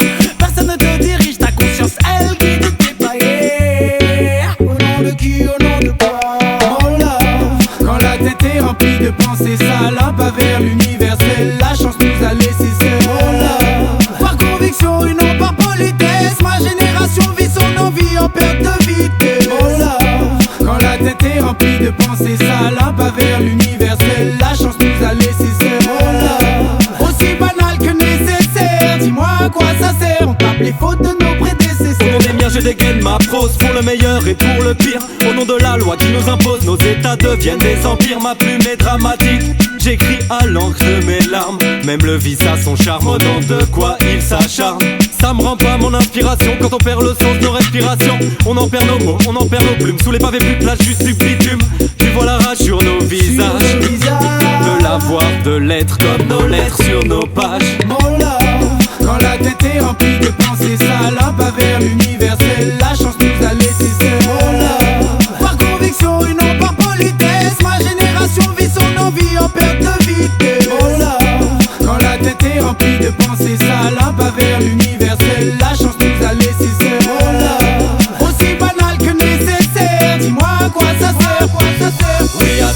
Elle guide tes pas, yeah. Au nom de qui, au nom de quoi? Oh love. Quand la tête est remplie de pensées sales, un pas vers l'universel. La chance nous a laissé seuls. Oh love. Par conviction et non par politesse, ma génération vit son envie en perte de vitesse. Oh love. Quand la tête est remplie de pensées sales, un pas vers l'universel. La chance nous a laissé seuls. Oh love. Aussi banal que nécessaire, dis-moi à quoi ça sert? On tape les fautes de nos prédécesseurs. Au nom des miens je dégaine ma prose pour le meilleur et pour le pire. Au nom de la loi qui nous impose, nos états deviennent des empires. Ma plume est dramatique, j'écris à l'encre de mes larmes. Même le vice a son charme, au nom de quoi il s'acharne. Ça me rend pas mon inspiration quand on perd le sens de nos respirations. On en perd nos mots, on en perd nos plumes. Sous les pavés plus de place, juste du bitume. Tu vois la rage sur nos visages, de l'avoir, de l'être comme nos lettres sur nos pages. Mon love, quand la tête est remplie de pensées sales, un pas vers l'universel. La chance nous a laissé seuls. Mon love. Par conviction et non par politesse, ma génération vit son envie en perte de vitesse. Mon love, quand la tête est remplie de pensées sales, un pas vers l'universel. La chance nous a laissé seuls. Mon love. Aussi banal que nécessaire, dis-moi à quoi ça sert, quoi ça sert. Oui, à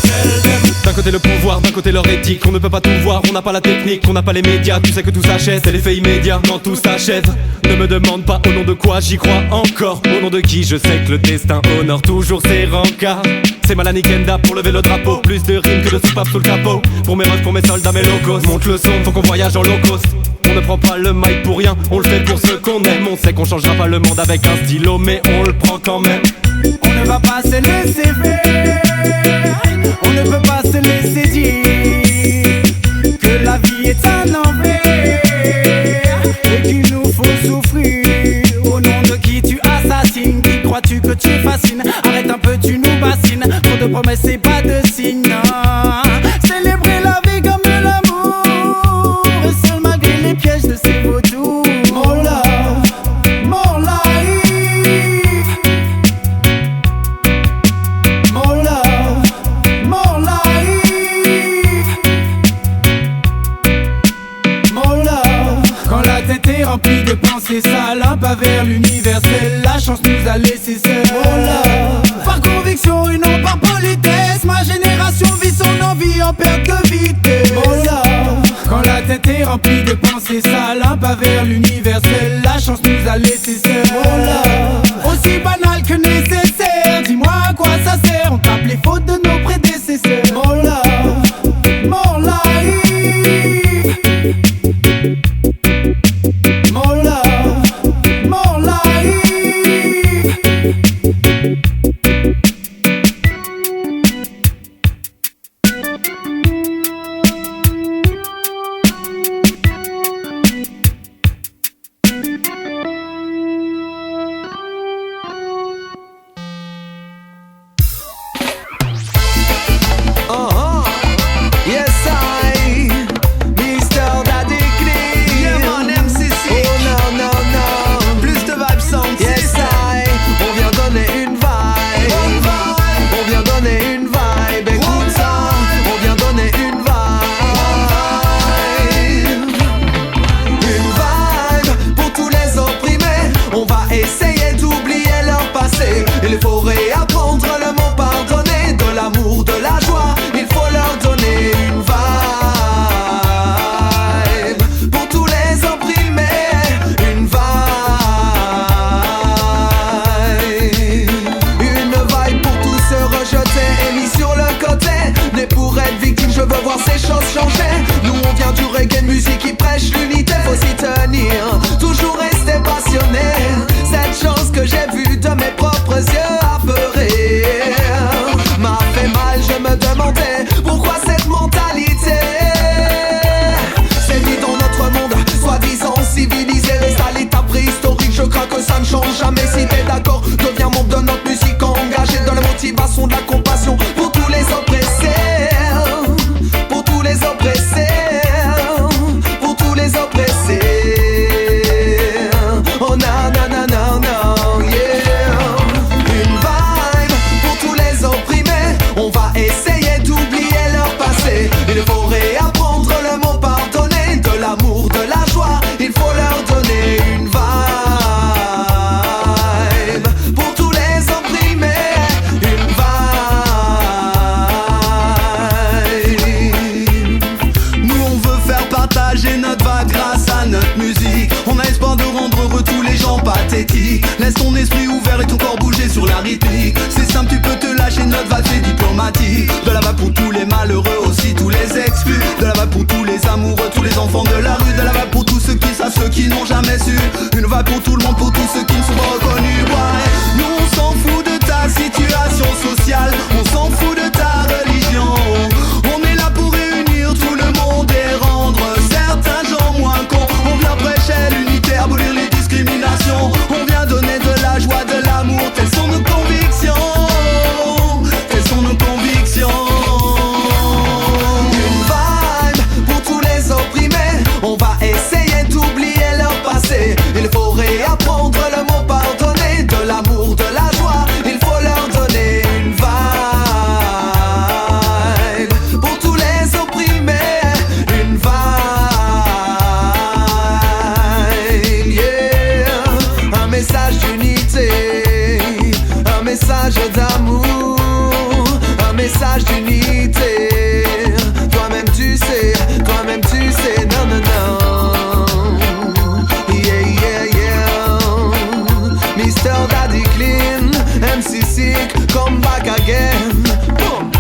d'un côté le pouvoir, d'un côté leur éthique. On ne peut pas tout voir, on n'a pas la technique, on n'a pas les médias. Tu sais que tout s'achète, c'est l'effet immédiat, non tout s'achève. Ne me demande pas au nom de quoi j'y crois encore. Au nom de qui je sais que le destin honore toujours ses rencarts. C'est Malani Kenda pour lever le drapeau. Plus de rimes que de soupapes sous le capot. Pour mes refs, pour mes soldats, mes locaux. Monte le son, faut qu'on voyage en low cost. On ne prend pas le mic pour rien, on le fait pour ce qu'on aime. On sait qu'on changera pas le monde avec un stylo, mais on le prend quand même. On ne va pas se laisser faire, on ne peut pas se laisser dire que la vie est un envers et qu'il nous faut souffrir. Au nom de qui tu assassines, qui crois-tu que tu fascines? Arrête un peu, tu nous bassines, trop de promesses et pas de signes. Célébrer la vie comme de l'amour, et seul malgré les pièges de ces vautours. More love, more life. More love, more life. More love. Quand la tête est remplie de pensées sales, un pas vers l'universel, la chance nous a laissé seuls. More love. Par conviction et non par politesse, ma génération vit son envie en perte de vitesse. More love. Quand la tête est remplie de pensées sales, un pas vers l'universel, la chance nous a laissé seuls. More love. Aussi banal que nécessaire, dis-moi à quoi ça sert, on tape les fautes de nos prédécesseurs. More love, more life. More love, more life. Yes, I, Mr. Daddy Clean. Yeah, man, MCC. Oh non, non, non. Plus de vibes sound. Yes, I, on vient donner une vibe. On vient donner une vibe. Écoute ça, on vient donner une vibe. Une vibe pour tous les opprimés. On va essayer d'oublier leur passé. Il faut réapprendre le mot pardonner. De l'amour, de la joie, il faut leur donner une vibe. Pour tous les opprimés, une vibe. Une vibe pour tous ceux rejetés et mis sur le côté. Né pour être victime, je veux voir ces choses changer. Nous on vient du reggae, musique qui prêche l'unité. Faut s'y tenir, toujours rester passionné. Cette chose que j'ai vue de mes propres yeux apeurés m'a fait mal, je me demandais pourquoi cette mentalité s'est mise dans notre monde, soi-disant civilisé. Reste à l'état préhistorique, je crains que ça ne change jamais. Si t'es d'accord, deviens membre de notre musique engagée dans la motivation, de la compassion pour tous les oppressés. Pour tous les oppressés. Pour tous les oppressés. Oh na na na na na, yeah. Une vibe pour tous les opprimés. On va essayer d'oublier leur passé. Il faut réapprendre le mot pardonner. De l'amour, de la joie, il faut leur donner une vibe. Pour tous les opprimés, une vibe. Nous on veut faire partager notre vibe grâce à notre musique. On a espoir de rendre heureux tous les gens pathétiques. Laisse ton esprit ouvert et ton corps bouger sur la rythmique. C'est simple, tu peux te lâcher, notre vibe c'est diplomatique. De la vibe pour tous les malheureux, aussi tous les exclus. De la vibe pour tous les amoureux, tous les enfants de la rue. De la vibe pour tous ceux qui savent, ceux qui n'ont jamais su. Une vibe pour tout le monde, pour tous ceux qui ne sont pas reconnus. Ouais. Nous on s'en fout de ta situation sociale, on s'en fout de ta religion. On est là pour réunir tout le monde et rendre certains gens moins cons. On vient prêcher l'unité, abolir les discriminations. On vient donner de la joie, de l'amour. Telles sont nos convictions. Telles sont nos convictions. Une vibe pour tous les opprimés. On va essayer d'oublier leur passé. Il faut réapprendre le mot pardonner. De l'amour, de la joie, il faut leur donner une vibe. Pour tous les opprimés, une vibe. Yeah. Un message d'unité, un message d'amour, un message d'unité. Toi-même tu sais, non non non. Yeah yeah yeah. Mr. Daddy Clean, MC Sick, come back again. Boom.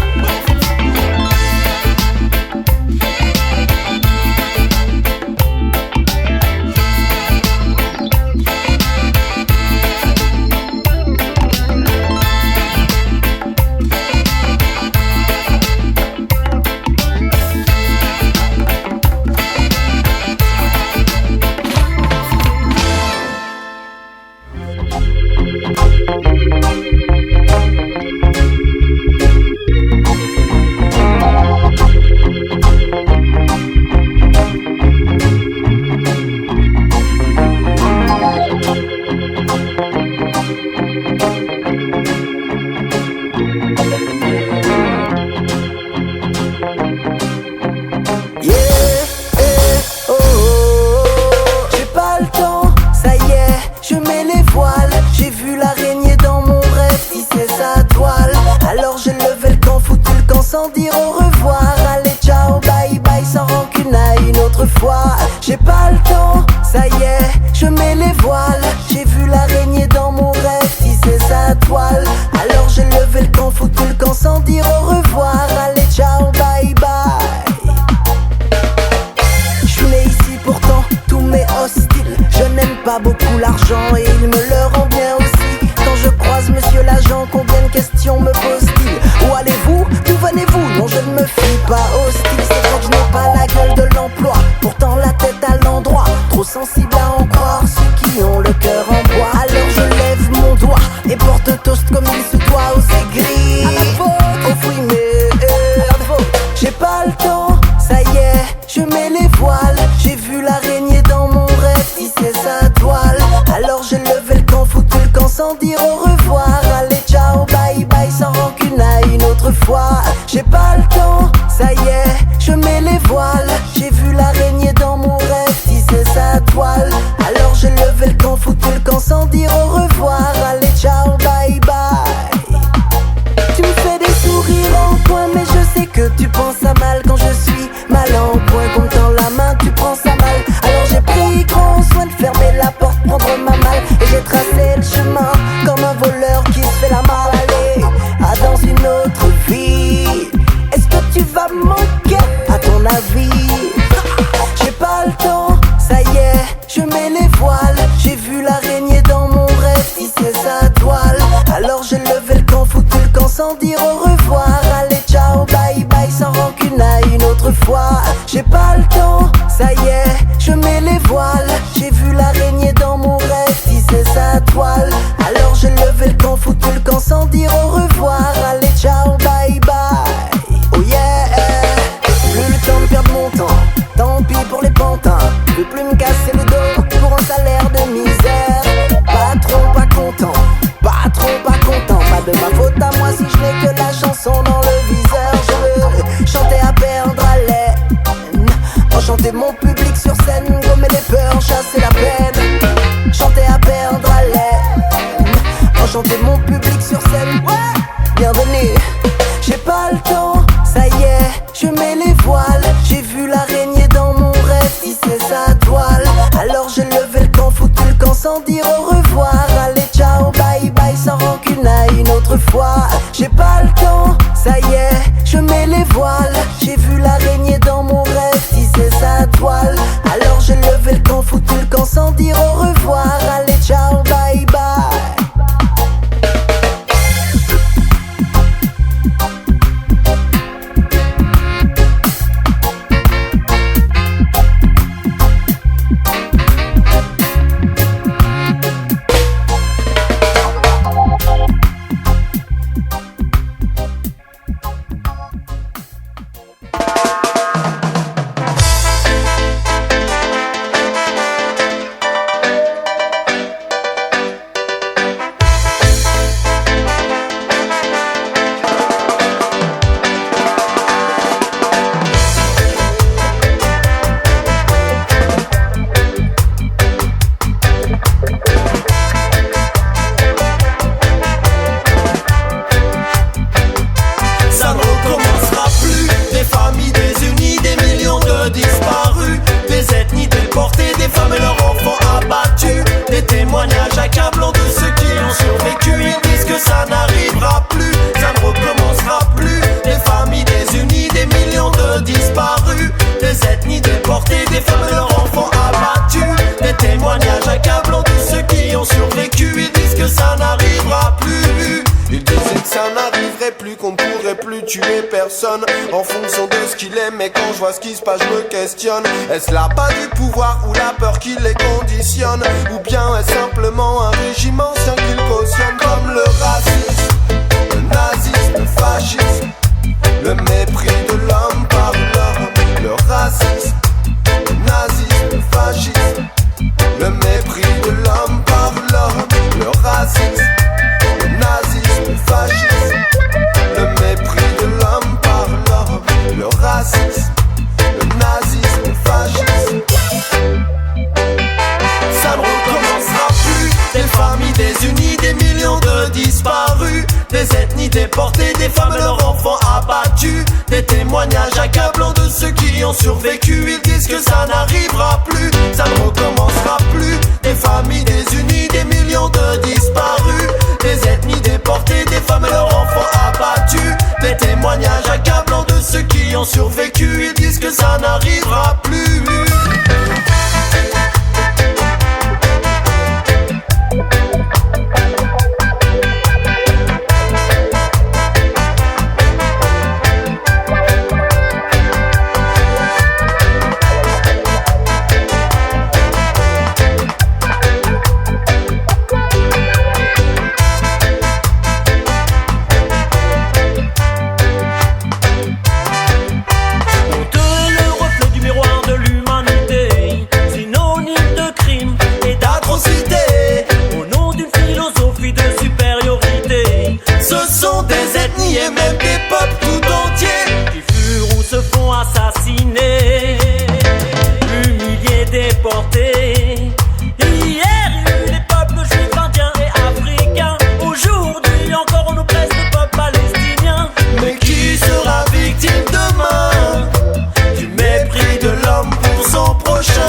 j'ai pas le temps, ça y est, je mets les voiles. J'ai vu l'araignée dans mon rêve tisser sa toile. Alors j'ai levé le camp, foutu le camp sans dire au revoir. Allez ciao, bye bye. Je né ici pourtant, tout m'est hostile. Je n'aime pas beaucoup l'argent et il me le rend bien aussi. Quand je croise monsieur l'agent, combien de questions me pose-t-il? Où allez-vous? D'où venez-vous? Non, je ne me fie pas hostile. C'est vrai que je n'ai pas la gueule de l'emploi, pourtant la tête à l'endroit. Trop sensible à en croire ceux qui ont le cœur en bois. Alors je lève mon doigt et porte toast comme il se doit aux aigris. À la faute, aux fruits merde. J'ai pas le temps, ça y est, je mets les voiles. J'ai vu l'araignée dans mon rêve tisser sa toile. Alors j'ai levé le camp, foutu le camp sans dire au revoir. Allez ciao, bye bye, sans rancune à une autre fois. J'ai pas le temps, ça y est, je mets les voiles. J'ai vu l'araignée dans mon rêve tisser sa toile. Alors j'ai levé le camp, foutu le camp sans dire au revoir. Allez ciao, bye bye. Tu me fais des sourires en coin, mais je sais que tu penses à mal quand je suis mal en point. Comme dans la main, tu prends ça mal. Alors j'ai pris grand soin de fermer la porte, prendre ma malle. Et j'ai tracé le chemin comme un voleur qui se fait la malle. Allez, dans une autre vie, est-ce que tu vas me manquer à ton avis? J'ai pas le temps, ça y est, je mets les voiles. J'ai vu l'araignée dans mon rêve tisser sa toile. Alors j'ai levé le camp, foutu le camp sans dire au revoir. Allez ciao, bye bye, sans rancune à une autre fois. J'ai pas le temps, ça y est, je mets les voiles. J'ai vu l'araignée dans mon rêve tisser sa toile. Alors j'ai levé le camp, foutu le camp sans dire au revoir. Allez ciao, bye bye. Oh yeah, plus le temps de perdre mon temps. Tant pis pour les pantins, je veux plus me casser le dos pour un salaire de misère. Patron pas content, patron pas content. Pas de ma faute à moi si je n'ai que la chanson dans le viseur. Je veux chanter à perdre haleine, enchanter mon public sur scène, gommer les peurs, chasser la peine. Chanter à perdre haleine, enchanter mon public sur scène. Ouais, bienvenue. J'ai pas le temps, ça y est, je mets les voiles. J'ai vu l'araignée dans mon rêve tisser sa toile. Alors j'ai levé le camp, foutu le camp sans dire au revoir. Allez ciao, bye bye, sans rancune à une autre fois. J'ai pas le temps, ça y est, je mets les voiles. J'ai vu l'araignée dans mon rêve tisser sa toile. Alors j'ai levé le camp, foutu le camp sans dire au revoir. Allez ciao, bye bye. En fonction de ce qu'il aime, mais quand je vois ce qui se passe, je me questionne. Est-ce la pas du pouvoir ou la peur qui les conditionne? Ou bien est-ce simplement un régime ancien qu'ils cautionnent? Comme le racisme, le nazisme, le fascisme, le mépris de l'homme par l'homme. Le racisme, le nazisme, le fascisme, le mépris de l'homme par l'homme. Le racisme, le nazisme, le fascisme, le mépris de l'homme par l'homme. Le racisme, le nazisme, le fascisme. Ça ne recommencera plus. Des familles désunies, des millions de disparus, des ethnies déportées, des femmes et leurs enfants abattus. Des témoignages accablants de ceux qui ont survécu. Ils disent que ça n'arrivera plus. n'arrivera plus. Et même des peuples tout entiers qui furent ou se font assassiner, humiliés, déportés. Hier il y eut les peuples juifs, indiens et africains. Aujourd'hui encore on oppresse le peuple palestinien. Mais qui sera victime demain du mépris de l'homme pour son prochain?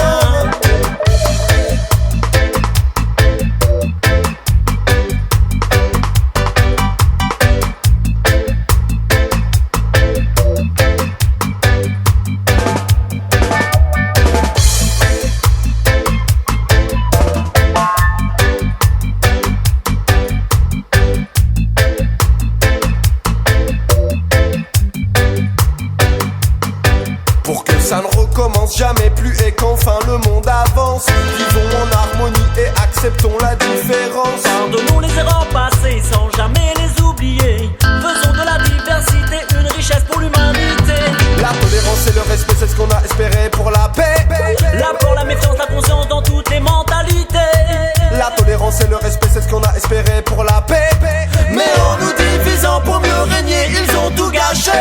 Ça ne recommence jamais plus et qu'enfin le monde avance. Vivons en harmonie et acceptons la différence. Pardonnons les erreurs passées sans jamais les oublier. Faisons de la diversité une richesse pour l'humanité. La tolérance et le respect, c'est ce qu'on a espéré pour la paix. L'apport, la méfiance, la conscience dans toutes les mentalités. La tolérance et le respect, c'est ce qu'on a espéré pour la paix. Mais en nous divisant pour mieux régner, ils ont tout gâché.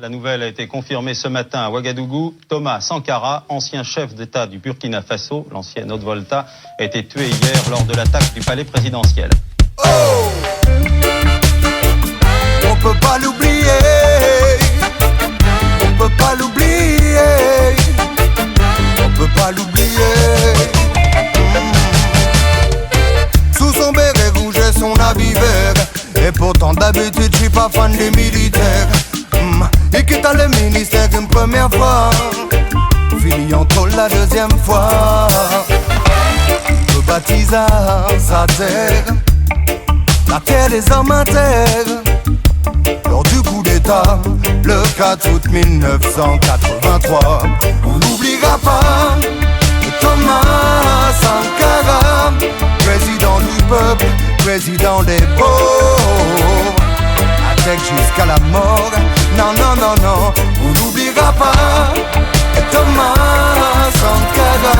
La nouvelle a été confirmée ce matin à Ouagadougou. Thomas Sankara, ancien chef d'État du Burkina Faso, l'ancienne Haute-Volta, a été tué hier lors de l'attaque du palais présidentiel. Oh, on peut pas l'oublier, on peut pas l'oublier, on peut pas l'oublier. Sous son béret rouge et son habit vert, et pourtant d'habitude je suis pas fan des militaires. Il quitte le ministère une première fois, fini en tôle la deuxième fois. Le baptisa sa terre, la terre des hommes à terre. Lors du coup d'état, le 4 août 1983, on n'oubliera pas Thomas Sankara, président du peuple, président des pauvres. Jusqu'à la mort, non, non, non, non, on n'oubliera pas Thomas Sankara,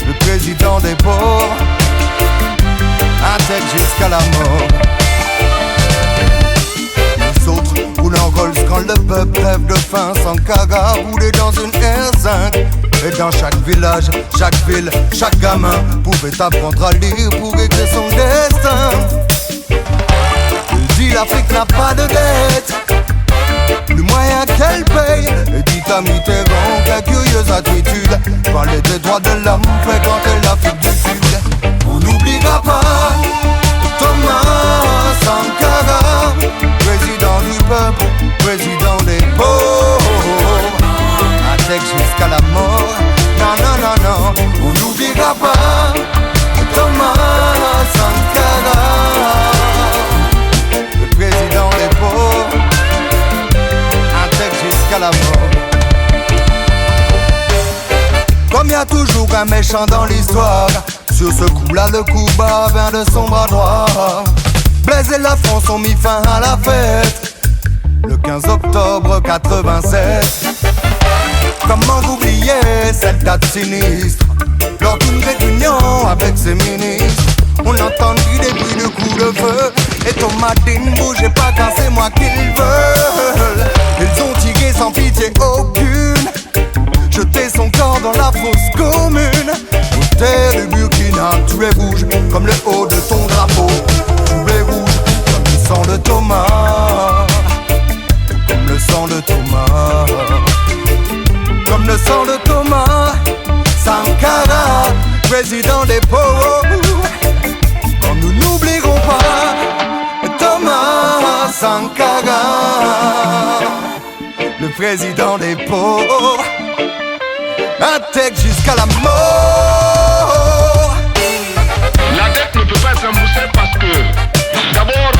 le président des pauvres, avec jusqu'à la mort. Les autres roulent en Rolls quand le peuple rêve de faim. Sankara roulait dans une R5, et dans chaque village, chaque ville, chaque gamin pouvait apprendre à lire pour écrire son destin. L'Afrique n'a pas de dette, le moyen qu'elle paye. Et dit à Mitterrand qu'à curieuse attitude, parler des droits de l'homme, fréquenter l'Afrique du Sud. On n'oubliera pas Thomas Sankara, président du peuple, président des pauvres, avec jusqu'à la mort. Non, non, non, non, on n'oubliera pas Thomas Sankara, président des pauvres, un texte jusqu'à la mort. Comme y a toujours un méchant dans l'histoire, sur ce coup-là le coup bas vient de son bras droit. Blaise et la France ont mis fin à la fête, le 15 octobre 87. Comment oublier cette date sinistre? Lors d'une réunion avec ses ministres, on entendit des bruits de coups de feu. Et Thomasine bougeait pas car c'est moi qu'ils veulent. Ils ont tiré sans pitié aucune, jeté son corps dans la fosse commune. Aux terres du Burkina, tu es rouge comme le haut de ton drapeau. Tu es rouge comme le sang de Thomas, comme le sang de Thomas, comme le sang de Thomas Sankara, président des pauvres. Quand nous n'oublierons pas Thomas Sankara, le président des pauvres, attaque jusqu'à la mort. La dette ne peut pas être remboursée parce que, d'abord,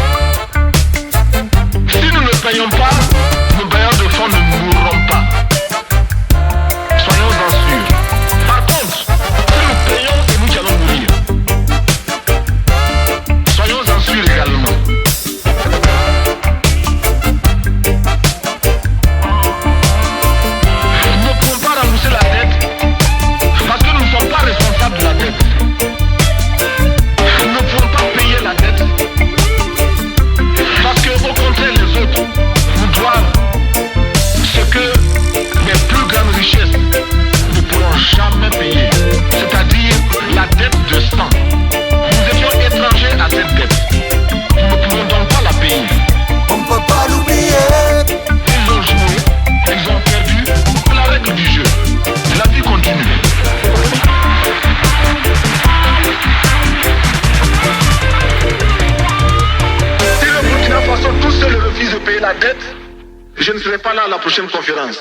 si nous ne payons pas, nos bailleurs de fonds ne mourront pas. Soyons-en sûrs. Par contre, si nous payons, c'est nous qui allons mourir. Soyons-en sûrs également. Nous ne pouvons pas rembourser la dette parce que nous ne sommes pas responsables de la dette. Nous ne pouvons pas payer la dette parce que, au contraire, les autres nous doivent ce que les plus grandes richesses ne pourront jamais payer, c'est-à-dire la dette de sang. Nous étions étrangers à cette dette. Nous ne pouvons donc pas la payer. On ne peut pas l'oublier. Ils ont joué, ils ont perdu, c'est la règle du jeu. La vie continue. Si le Burkina Faso tout seul refuse de payer la dette, je ne serai pas là à la prochaine conférence.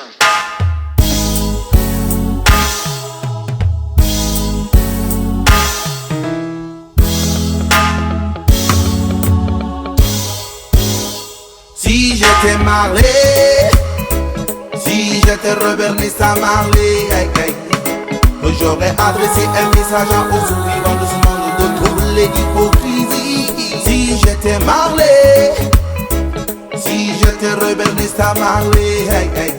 Si j'étais Marley, si j'étais Robert Nesta Marley, hey, hey, j'aurais adressé un message aux survivants de ce monde de troubles d'hypocrisie. Si j'étais Marley, si j'étais Robert Nesta Marley, hey, hey,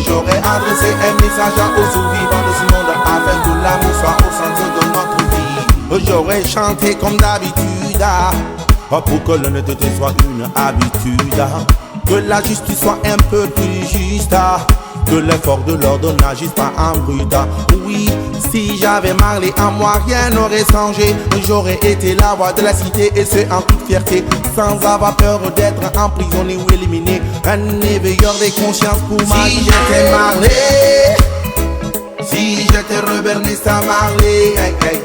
j'aurais adressé un message aux survivants de ce monde afin que l'amour soit au centre de notre vie. J'aurais chanté comme d'habitude, pour que l'honnêteté soit une habitude, que la justice soit un peu plus juste, que l'effort de l'ordre n'agisse pas en brut. Oui, si j'avais Marley en moi, rien n'aurait changé. J'aurais été la voix de la cité et ce en toute fierté, sans avoir peur d'être emprisonné ou éliminé. Un éveilleur des consciences pour moi. Si j'étais Marley, si j'étais Robert Nesta Marley, hey, hey,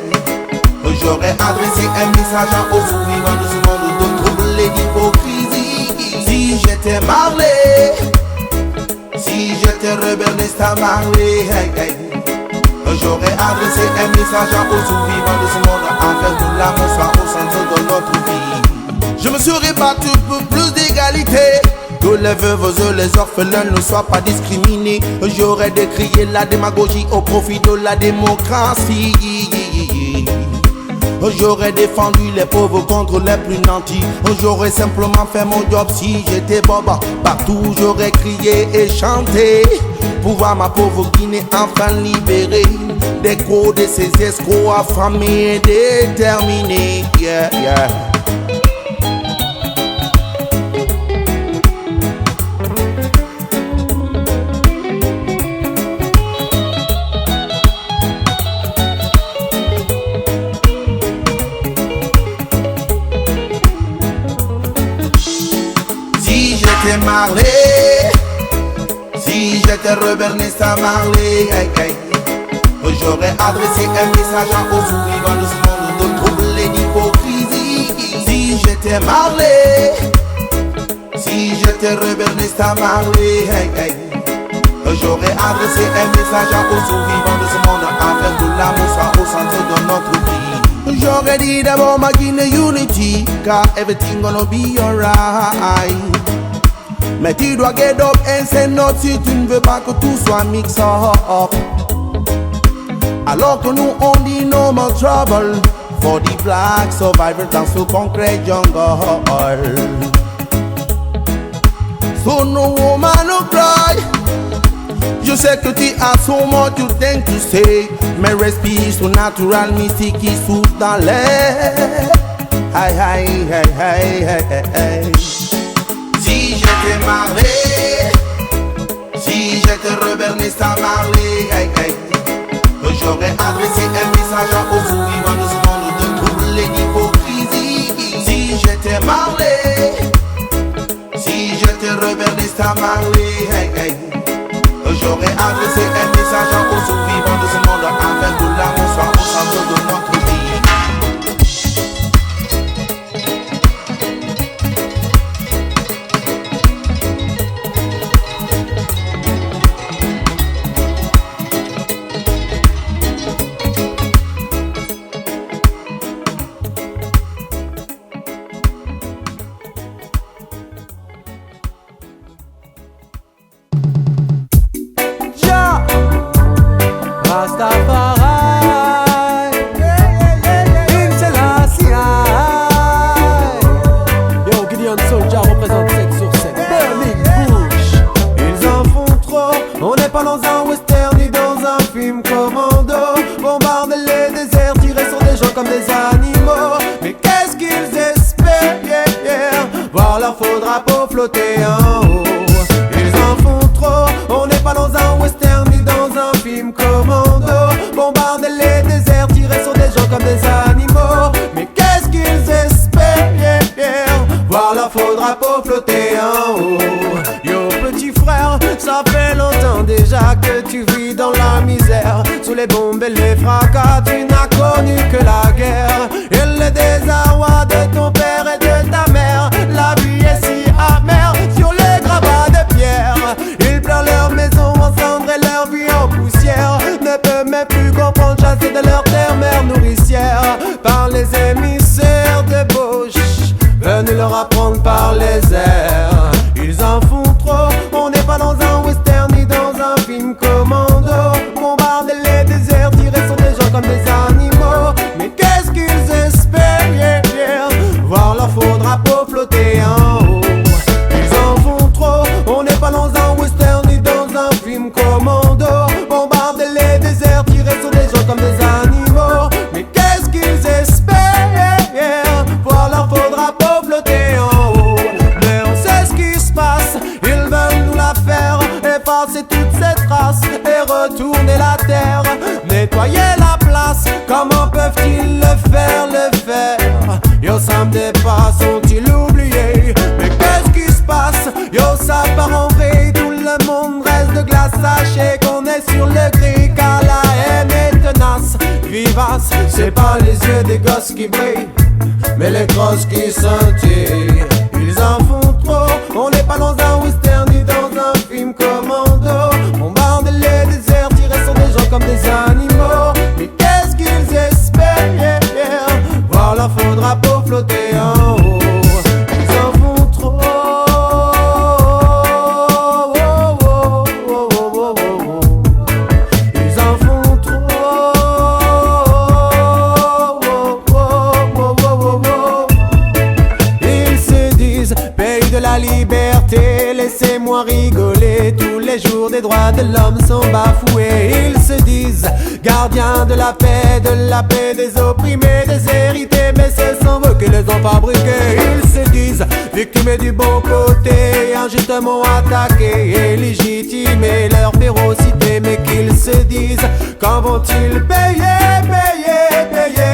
j'aurais adressé un message aux survivants de ce monde de troubles et d'hypocrisie. Si j'étais Marley, si j'étais Robert Nesta Marley, hey, hey, j'aurais adressé un message aux survivants de ce monde afin que l'amour soit au centre de notre vie. Je me serais battu pour plus d'égalité, que les veuves et les orphelins ne soient pas discriminés. J'aurais décrié la démagogie au profit de la démocratie. J'aurais défendu les pauvres contre les plus nantis. J'aurais simplement fait mon job si j'étais Boba. Partout j'aurais crié et chanté pour voir ma pauvre Guinée enfin libérée des gros de ces escrocs affamés et déterminés. Yeah, yeah. Marley, si j'étais Robert Nesta Marley, hey, hey, j'aurais adressé un message aux survivants de ce monde de troubles et d'hypocrisie. Si j'étais Marley, si j'étais Robert Nesta Marley, hey, hey, j'aurais adressé un message aux survivants de ce monde afin que l'amour soit au centre de notre vie. J'aurais dit d'abord ma Guinée Unity, car everything gonna be alright. Mais tu dois get up and say no si tu ne veux pas que tout soit mix up. Alors que nous on dit no more trouble for the black survivors dans ce concret jungle. So no woman no cry. Je sais que tu as sûrement tout temps tu sais. Mais respire son natural mystique qui souffle dans l'air. Aïe aïe aïe aïe aïe aïe. Si j'étais marié, si j'étais Robertista Marley, aïe aïe, j'aurais adressé un message à aux survivants de ce monde de toutes les hypocrisies. Si j'étais Marley, si j'étais Robertista Marley, aïe aïe, j'aurais adressé un message à aux survivants de ce monde afin que l'amour soit au centre de notre vie. C'est pas les yeux des gosses qui brillent, mais les grosses qui scintillent. Ils en font trop, on n'est pas dans un western ni dans un film commando. On barde les déserts, tirés sur des gens comme des animaux. Mais qu'est-ce qu'ils espèrent, voir leur faux drapeau flotter en haut. Ils en font trop. Laissez-moi rigoler, tous les jours des droits de l'homme sont bafoués. Ils se disent gardiens de la paix des opprimés, des hérités, mais ce sont eux qui les ont fabriqués. Ils se disent victimes du bon côté, injustement attaqués et légitimés leur férocité. Mais qu'ils se disent quand vont-ils payer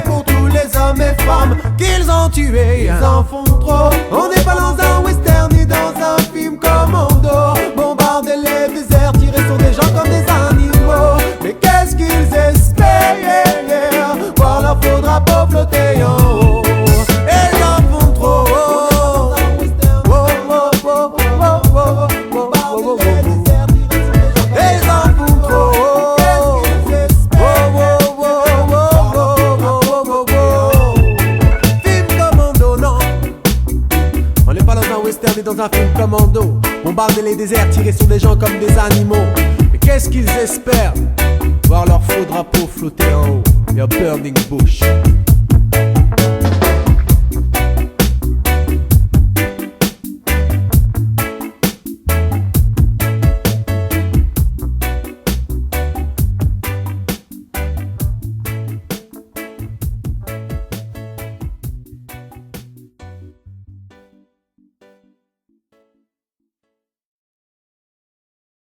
pour tous les hommes et femmes qu'ils ont tués. Ils en font trop, on n'est pas dans un western ni dans un film commando. Bombarder les déserts, tirer sur des gens comme des animaux. Mais qu'est-ce qu'ils espèrent, voir leur faux drapeau flotter en haut. Et ils en font trop. Dans un film commando, bombarder les déserts, tirer sur des gens comme des animaux. Mais qu'est-ce qu'ils espèrent, voir leur faux drapeau flotter en haut. Your burning bush.